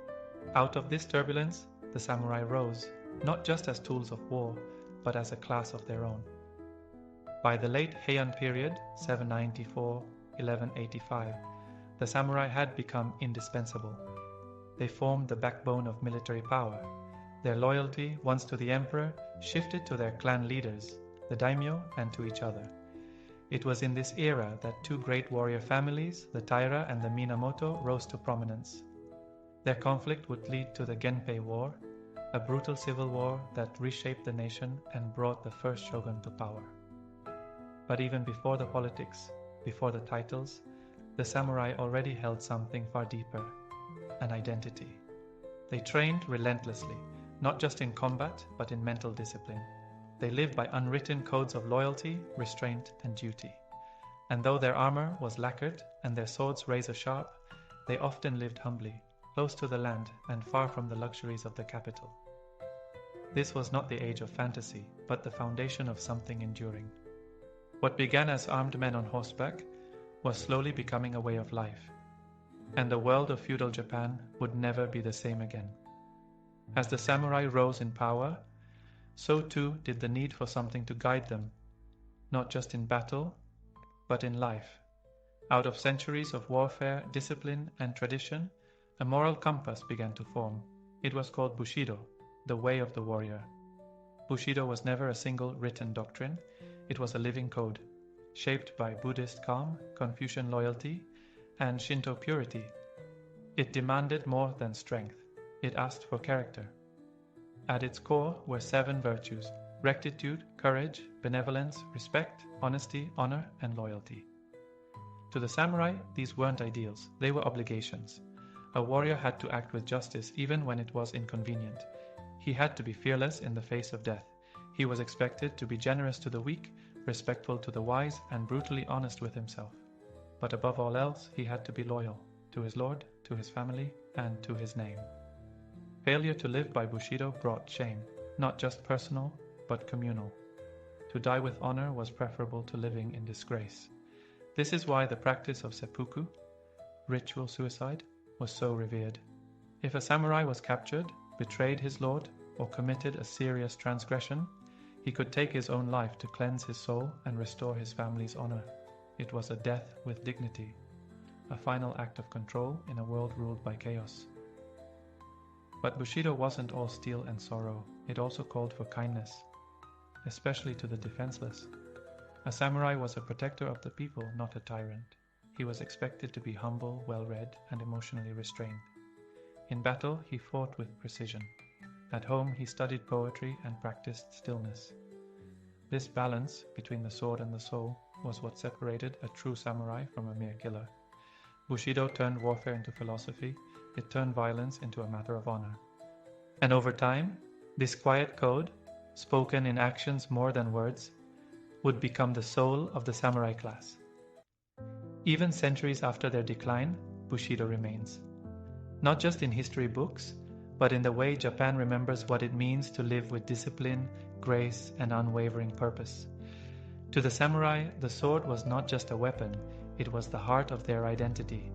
Out of this turbulence, the samurai rose, not just as tools of war, but as a class of their own. By the late Heian period, 794–1185, the samurai had become indispensable. They formed the backbone of military power. Their loyalty, once to the emperor, shifted to their clan leaders, the daimyo, and to each other. It was in this era that two great warrior families, the Taira and the Minamoto, rose to prominence. Their conflict would lead to the Genpei War, a brutal civil war that reshaped the nation and brought the first shogun to power. But even before the politics, before the titles, the samurai already held something far deeper, an identity. They trained relentlessly, not just in combat, but in mental discipline. They lived by unwritten codes of loyalty, restraint, and duty. And though their armor was lacquered and their swords razor-sharp, they often lived humbly, close to the land and far from the luxuries of the capital. This was not the age of fantasy, but the foundation of something enduring. What began as armed men on horseback was slowly becoming a way of life, and the world of feudal Japan would never be the same again. As the samurai rose in power, so too did the need for something to guide them, not just in battle, but in life. Out of centuries of warfare, discipline, and tradition, a moral compass began to form. It was called Bushido, the way of the warrior. Bushido was never a single written doctrine, it was a living code, shaped by Buddhist calm, Confucian loyalty, and Shinto purity. It demanded more than strength, it asked for character. At its core were 7 virtues: rectitude, courage, benevolence, respect, honesty, honor, and loyalty. To the samurai, these weren't ideals, they were obligations. A warrior had to act with justice even when it was inconvenient. He had to be fearless in the face of death. He was expected to be generous to the weak, respectful to the wise, and brutally honest with himself. But above all else, he had to be loyal to his lord, to his family, and to his name. Failure to live by Bushido brought shame, not just personal, but communal. To die with honor was preferable to living in disgrace. This is why the practice of seppuku, ritual suicide, was so revered. If a samurai was captured, betrayed his lord, or committed a serious transgression, he could take his own life to cleanse his soul and restore his family's honor. It was a death with dignity, a final act of control in a world ruled by chaos. But Bushido wasn't all steel and sorrow, it also called for kindness, especially to the defenseless. A samurai was a protector of the people, not a tyrant. He was expected to be humble, well-read, and emotionally restrained. In battle, he fought with precision. At home, he studied poetry and practiced stillness. This balance between the sword and the soul was what separated a true samurai from a mere killer. Bushido turned warfare into philosophy, it turned violence into a matter of honor. And over time, this quiet code, spoken in actions more than words, would become the soul of the samurai class. Even centuries after their decline, Bushido remains. Not just in history books, but in the way Japan remembers what it means to live with discipline, grace, and unwavering purpose. To the samurai, the sword was not just a weapon, it was the heart of their identity.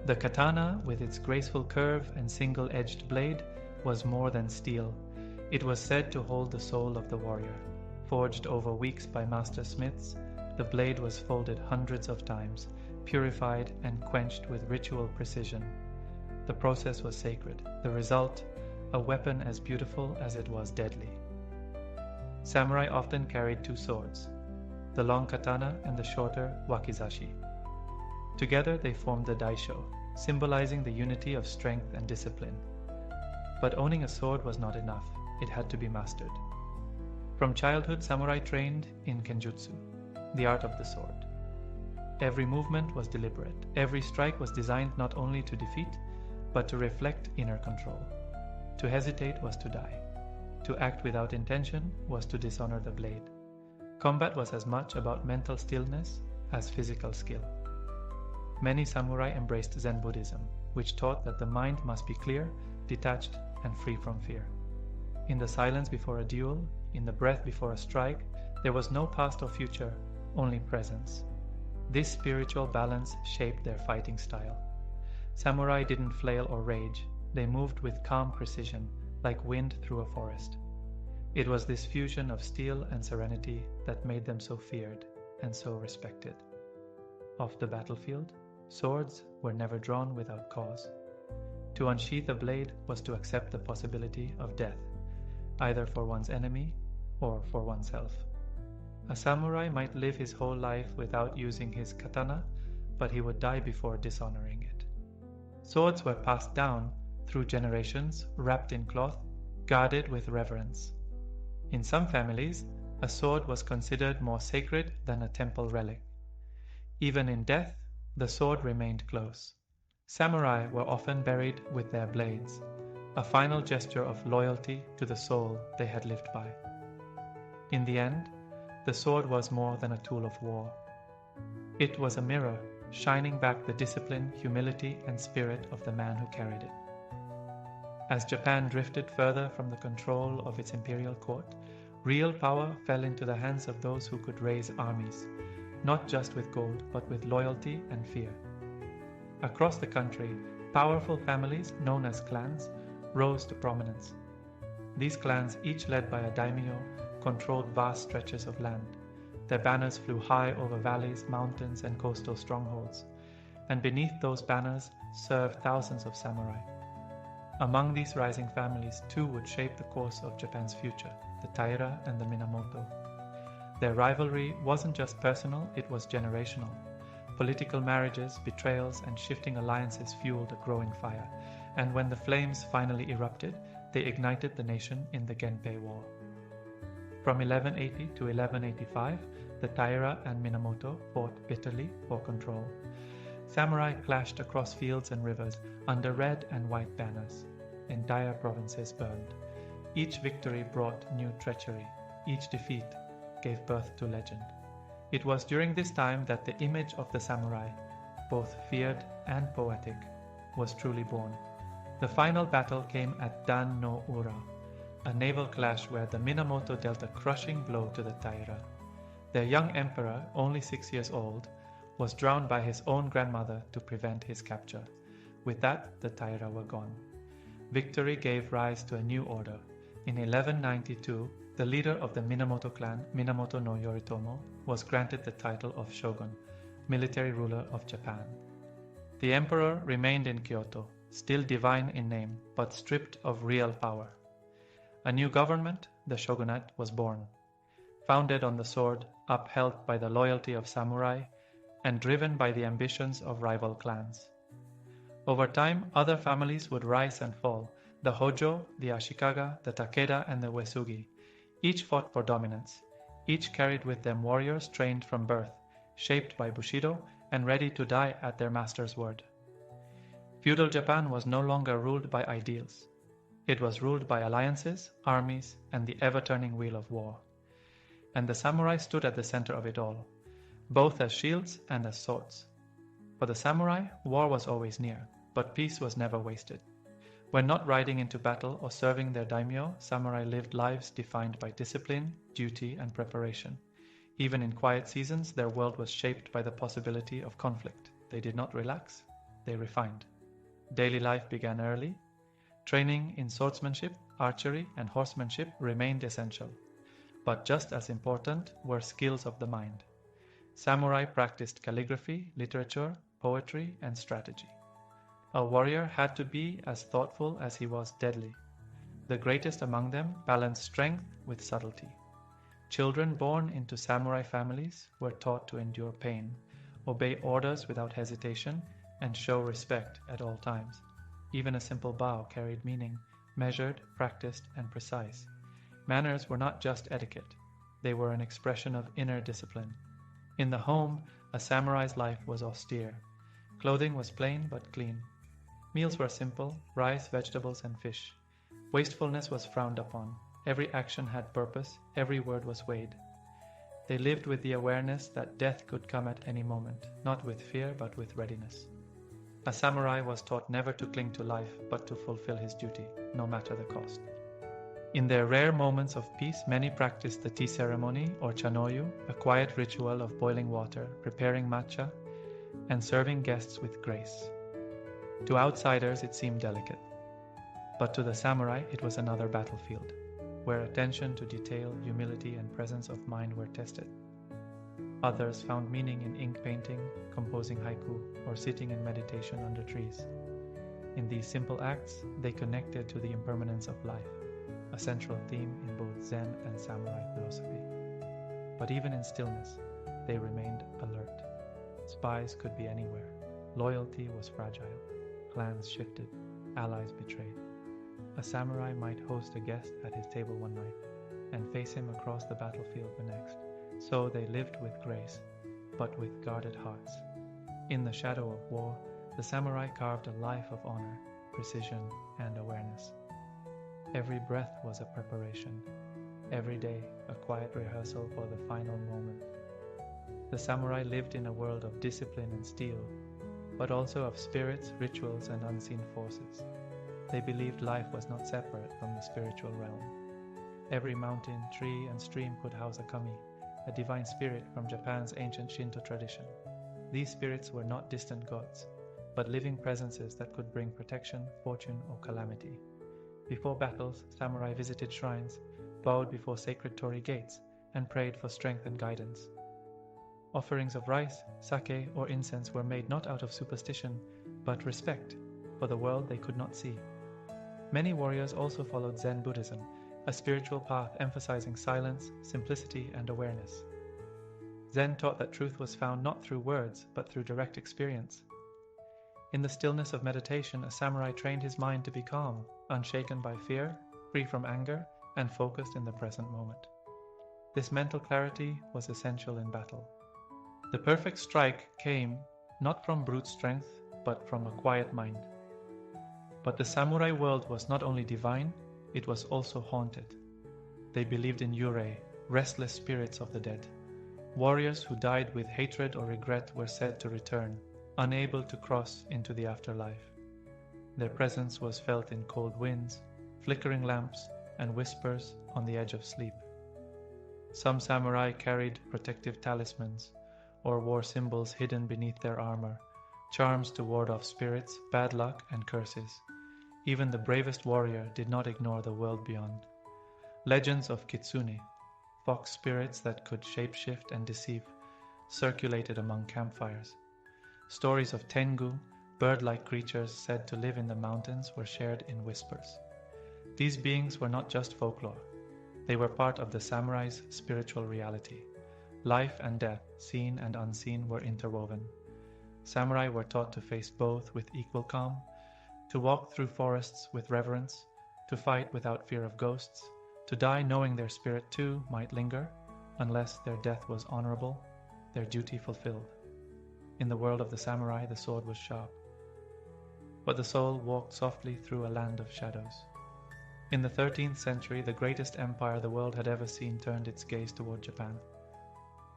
The katana, with its graceful curve and single-edged blade, was more than steel. It was said to hold the soul of the warrior. Forged over weeks by master smiths, the blade was folded hundreds of times, purified and quenched with ritual precision. The process was sacred. The result, a weapon as beautiful as it was deadly. Samurai often carried 2 swords, the long katana and the shorter wakizashi. Together they formed the daisho, symbolizing the unity of strength and discipline. But owning a sword was not enough. It had to be mastered. From childhood, samurai trained in kenjutsu, the art of the sword. Every movement was deliberate. Every strike was designed not only to defeat, but to reflect inner control. To hesitate was to die. To act without intention was to dishonor the blade. Combat was as much about mental stillness as physical skill. Many samurai embraced Zen Buddhism, which taught that the mind must be clear, detached, and free from fear. In the silence before a duel, in the breath before a strike, there was no past or future, only presence. This spiritual balance shaped their fighting style. Samurai didn't flail or rage, they moved with calm precision, like wind through a forest. It was this fusion of steel and serenity that made them so feared and so respected. Off the battlefield, swords were never drawn without cause. To unsheath a blade was to accept the possibility of death, either for one's enemy or for oneself. A samurai might live his whole life without using his katana, but he would die before dishonoring it. Swords were passed down through generations, wrapped in cloth, guarded with reverence. In some families, a sword was considered more sacred than a temple relic. Even in death, the sword remained close. Samurai were often buried with their blades, a final gesture of loyalty to the soul they had lived by. In the end, the sword was more than a tool of war. It was a mirror, shining back the discipline, humility, and spirit of the man who carried it. As Japan drifted further from the control of its imperial court, real power fell into the hands of those who could raise armies, not just with gold, but with loyalty and fear. Across the country, powerful families, known as clans, rose to prominence. These clans, each led by a daimyo, controlled vast stretches of land. Their banners flew high over valleys, mountains, and coastal strongholds, and beneath those banners served thousands of samurai. Among these rising families, two would shape the course of Japan's future, the Taira and the Minamoto. Their rivalry wasn't just personal, it was generational. Political marriages, betrayals, and shifting alliances fueled a growing fire, and when the flames finally erupted, they ignited the nation in the Genpei War. From 1180 to 1185, the Taira and Minamoto fought bitterly for control. Samurai clashed across fields and rivers under red and white banners. Entire provinces burned. Each victory brought new treachery. Each defeat gave birth to legend. It was during this time that the image of the samurai, both feared and poetic, was truly born. The final battle came at Dan no Ura, a naval clash where the Minamoto dealt a crushing blow to the Taira. Their young emperor, only 6 years old, was drowned by his own grandmother to prevent his capture. With that, the Taira were gone. Victory gave rise to a new order. In 1192, the leader of the Minamoto clan, Minamoto no Yoritomo, was granted the title of shogun, military ruler of Japan. The emperor remained in Kyoto, still divine in name, but stripped of real power. A new government, the shogunate, was born, founded on the sword, upheld by the loyalty of samurai, and driven by the ambitions of rival clans. Over time, other families would rise and fall, the Hojo, the Ashikaga, the Takeda, and the Uesugi. Each fought for dominance. Each carried with them warriors trained from birth, shaped by Bushido, and ready to die at their master's word. Feudal Japan was no longer ruled by ideals. It was ruled by alliances, armies, and the ever-turning wheel of war. And the samurai stood at the center of it all, both as shields and as swords. For the samurai, war was always near, but peace was never wasted. When not riding into battle or serving their daimyo, samurai lived lives defined by discipline, duty, and preparation. Even in quiet seasons, their world was shaped by the possibility of conflict. They did not relax, they refined. Daily life began early. Training in swordsmanship, archery, and horsemanship remained essential. But just as important were skills of the mind. Samurai practiced calligraphy, literature, poetry, and strategy. A warrior had to be as thoughtful as he was deadly. The greatest among them balanced strength with subtlety. Children born into samurai families were taught to endure pain, obey orders without hesitation, and show respect at all times. Even a simple bow carried meaning, measured, practiced, and precise. Manners were not just etiquette. They were an expression of inner discipline. In the home, a samurai's life was austere. Clothing was plain but clean. Meals were simple, rice, vegetables, and fish. Wastefulness was frowned upon. Every action had purpose, every word was weighed. They lived with the awareness that death could come at any moment, not with fear but with readiness. A samurai was taught never to cling to life, but to fulfill his duty, no matter the cost. In their rare moments of peace, many practiced the tea ceremony, or chanoyu, a quiet ritual of boiling water, preparing matcha, and serving guests with grace. To outsiders, it seemed delicate. But to the samurai, it was another battlefield, where attention to detail, humility, and presence of mind were tested. Others found meaning in ink painting, composing haiku, or sitting in meditation under trees. In these simple acts, they connected to the impermanence of life, a central theme in both Zen and samurai philosophy. But even in stillness, they remained alert. Spies could be anywhere. Loyalty was fragile. Clans shifted. Allies betrayed. A samurai might host a guest at his table one night and face him across the battlefield the next. So they lived with grace, but with guarded hearts. In the shadow of war, the samurai carved a life of honor, precision, and awareness. Every breath was a preparation. Every day, a quiet rehearsal for the final moment. The samurai lived in a world of discipline and steel, but also of spirits, rituals, and unseen forces. They believed life was not separate from the spiritual realm. Every mountain, tree, and stream could house a kami, a divine spirit from Japan's ancient Shinto tradition. These spirits were not distant gods, but living presences that could bring protection, fortune, or calamity. Before battles, samurai visited shrines, bowed before sacred torii gates, and prayed for strength and guidance. Offerings of rice, sake, or incense were made not out of superstition, but respect for the world they could not see. Many warriors also followed Zen Buddhism, a spiritual path emphasizing silence, simplicity, and awareness. Zen taught that truth was found not through words, but through direct experience. In the stillness of meditation, a samurai trained his mind to be calm, unshaken by fear, free from anger, and focused in the present moment. This mental clarity was essential in battle. The perfect strike came not from brute strength, but from a quiet mind. But the samurai world was not only divine, it was also haunted. They believed in yurei, restless spirits of the dead. Warriors who died with hatred or regret were said to return, unable to cross into the afterlife. Their presence was felt in cold winds, flickering lamps, and whispers on the edge of sleep. Some samurai carried protective talismans, or wore symbols hidden beneath their armor, charms to ward off spirits, bad luck, and curses. Even the bravest warrior did not ignore the world beyond. Legends of kitsune, fox spirits that could shapeshift and deceive, circulated among campfires. Stories of tengu, bird-like creatures said to live in the mountains, were shared in whispers. These beings were not just folklore. They were part of the samurai's spiritual reality. Life and death, seen and unseen, were interwoven. Samurai were taught to face both with equal calm, to walk through forests with reverence, to fight without fear of ghosts, to die knowing their spirit too might linger, unless their death was honorable, their duty fulfilled. In the world of the samurai, the sword was sharp, but the soul walked softly through a land of shadows. In the 13th century, the greatest empire the world had ever seen turned its gaze toward Japan.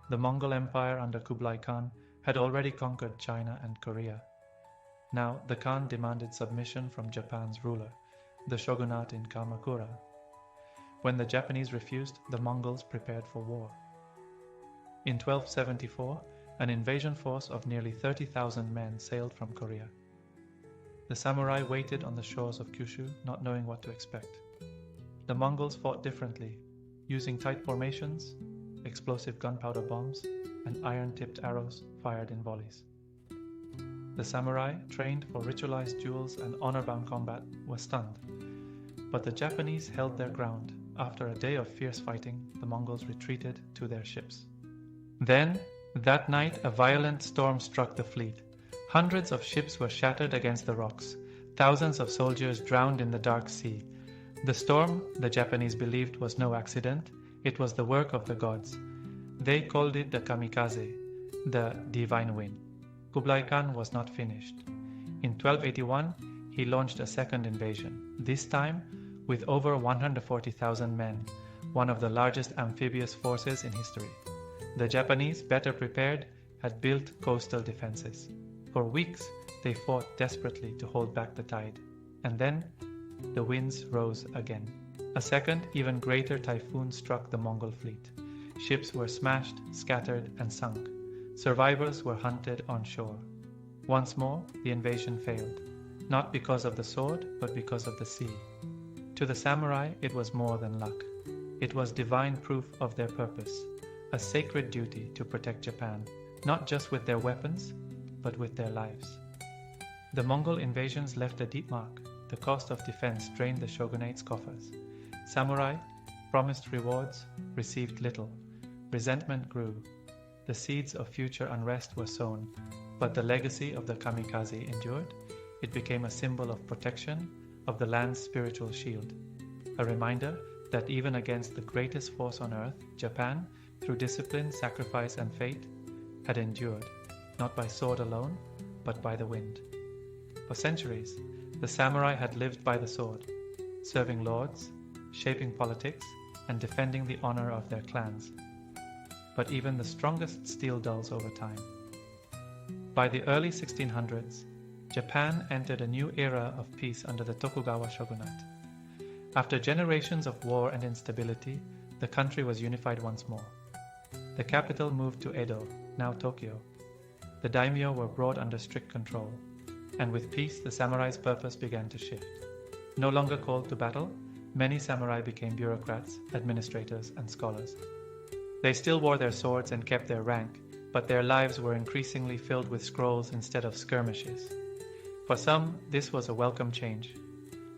The Mongol Empire under Kublai Khan had already conquered China and Korea. Now the Khan demanded submission from Japan's ruler, the shogunate in Kamakura. When the Japanese refused, the Mongols prepared for war. In 1274, an invasion force of nearly 30,000 men sailed from Korea. The samurai waited on the shores of Kyushu, not knowing what to expect. The Mongols fought differently, using tight formations, explosive gunpowder bombs, and iron-tipped arrows fired in volleys. The samurai, trained for ritualized duels and honor-bound combat, were stunned. But the Japanese held their ground. After a day of fierce fighting, the Mongols retreated to their ships. Then, that night, a violent storm struck the fleet. Hundreds of ships were shattered against the rocks. Thousands of soldiers drowned in the dark sea. The storm, the Japanese believed, was no accident. It was the work of the gods. They called it the kamikaze, the divine wind. Kublai Khan was not finished. In 1281, he launched a second invasion, this time with over 140,000 men, one of the largest amphibious forces in history. The Japanese, better prepared, had built coastal defenses. For weeks, they fought desperately to hold back the tide. And then, the winds rose again. A second, even greater typhoon struck the Mongol fleet. Ships were smashed, scattered, and sunk. Survivors were hunted on shore. Once more, the invasion failed, not because of the sword, but because of the sea. To the samurai, it was more than luck. It was divine proof of their purpose, a sacred duty to protect Japan, not just with their weapons, but with their lives. The Mongol invasions left a deep mark. The cost of defense drained the shogunate's coffers. Samurai, promised rewards, received little. Resentment grew. The seeds of future unrest were sown, but the legacy of the kamikaze endured. It became a symbol of protection, of the land's spiritual shield. A reminder that even against the greatest force on earth, Japan, through discipline, sacrifice, and fate, had endured, not by sword alone, but by the wind. For centuries, the samurai had lived by the sword, serving lords, shaping politics, and defending the honor of their clans. But even the strongest steel dulls over time. By the early 1600s, Japan entered a new era of peace under the Tokugawa shogunate. After generations of war and instability, the country was unified once more. The capital moved to Edo, now Tokyo. The daimyo were brought under strict control, and with peace the samurai's purpose began to shift. No longer called to battle, many samurai became bureaucrats, administrators, and scholars. They still wore their swords and kept their rank, but their lives were increasingly filled with scrolls instead of skirmishes. For some, this was a welcome change.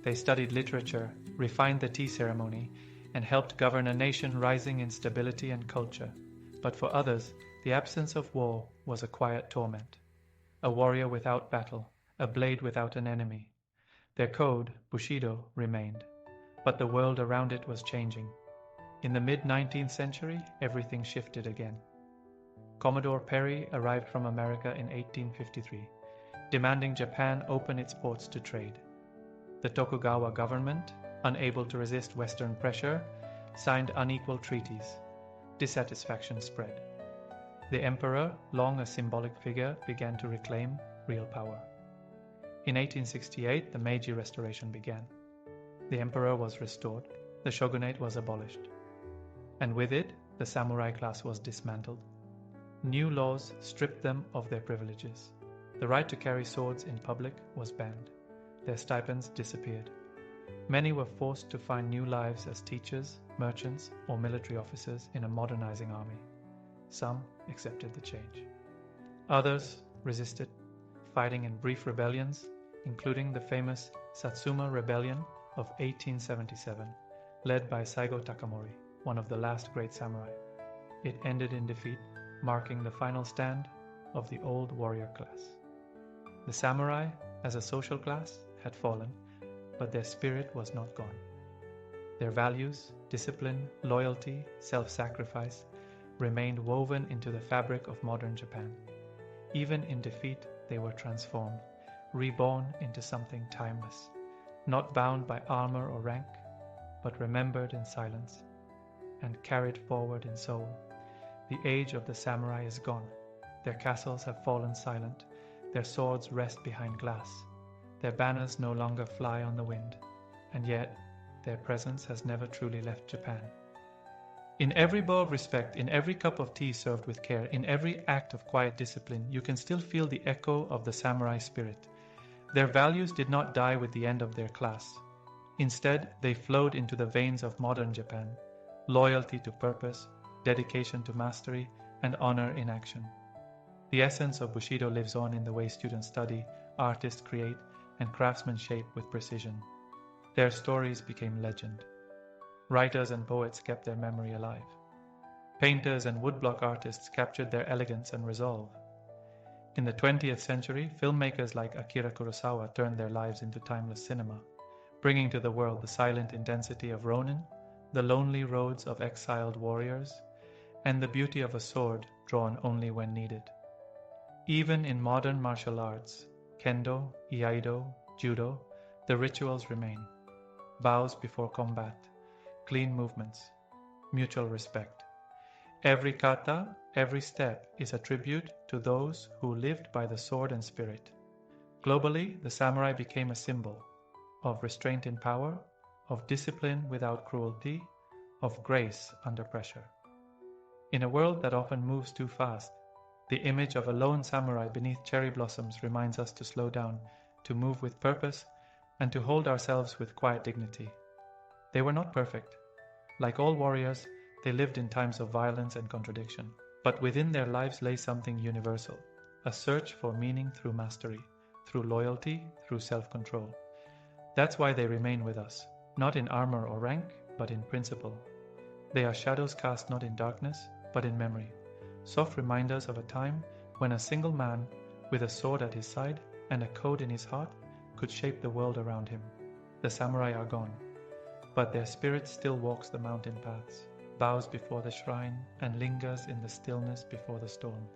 They studied literature, refined the tea ceremony, and helped govern a nation rising in stability and culture. But for others, the absence of war was a quiet torment. A warrior without battle, a blade without an enemy. Their code, Bushido, remained, but the world around it was changing. In the mid-19th century, everything shifted again. Commodore Perry arrived from America in 1853, demanding Japan open its ports to trade. The Tokugawa government, unable to resist Western pressure, signed unequal treaties. Dissatisfaction spread. The emperor, long a symbolic figure, began to reclaim real power. In 1868, the Meiji Restoration began. The emperor was restored, the shogunate was abolished. And with it, the samurai class was dismantled. New laws stripped them of their privileges. The right to carry swords in public was banned. Their stipends disappeared. Many were forced to find new lives as teachers, merchants, or military officers in a modernizing army. Some accepted the change. Others resisted, fighting in brief rebellions, including the famous Satsuma Rebellion of 1877, led by Saigo Takamori, one of the last great samurai. It ended in defeat, marking the final stand of the old warrior class. The samurai, as a social class, had fallen, but their spirit was not gone. Their values, discipline, loyalty, self-sacrifice remained woven into the fabric of modern Japan. Even in defeat, they were transformed, reborn into something timeless, not bound by armor or rank, but remembered in silence and carried forward in soul. The age of the samurai is gone. Their castles have fallen silent. Their swords rest behind glass. Their banners no longer fly on the wind. And yet, their presence has never truly left Japan. In every bow of respect, in every cup of tea served with care, in every act of quiet discipline, you can still feel the echo of the samurai spirit. Their values did not die with the end of their class. Instead, they flowed into the veins of modern Japan. Loyalty to purpose, dedication to mastery, and honor in action. The essence of Bushido lives on in the way students study, artists create, and craftsmen shape with precision. Their stories became legend. Writers and poets kept their memory alive. Painters and woodblock artists captured their elegance and resolve. In the 20th century, filmmakers like Akira Kurosawa turned their lives into timeless cinema, bringing to the world the silent intensity of Ronin, the lonely roads of exiled warriors, and the beauty of a sword drawn only when needed. Even in modern martial arts, kendo, iaido, judo, the rituals remain. Bows before combat, clean movements, mutual respect. Every kata, every step is a tribute to those who lived by the sword and spirit. Globally, the samurai became a symbol of restraint in power, of discipline without cruelty, of grace under pressure. In a world that often moves too fast, the image of a lone samurai beneath cherry blossoms reminds us to slow down, to move with purpose, and to hold ourselves with quiet dignity. They were not perfect. Like all warriors, they lived in times of violence and contradiction. But within their lives lay something universal, a search for meaning through mastery, through loyalty, through self-control. That's why they remain with us, not in armor or rank, but in principle. They are shadows cast not in darkness, but in memory, soft reminders of a time when a single man, with a sword at his side and a code in his heart, could shape the world around him. The samurai are gone, but their spirit still walks the mountain paths, bows before the shrine, and lingers in the stillness before the storm.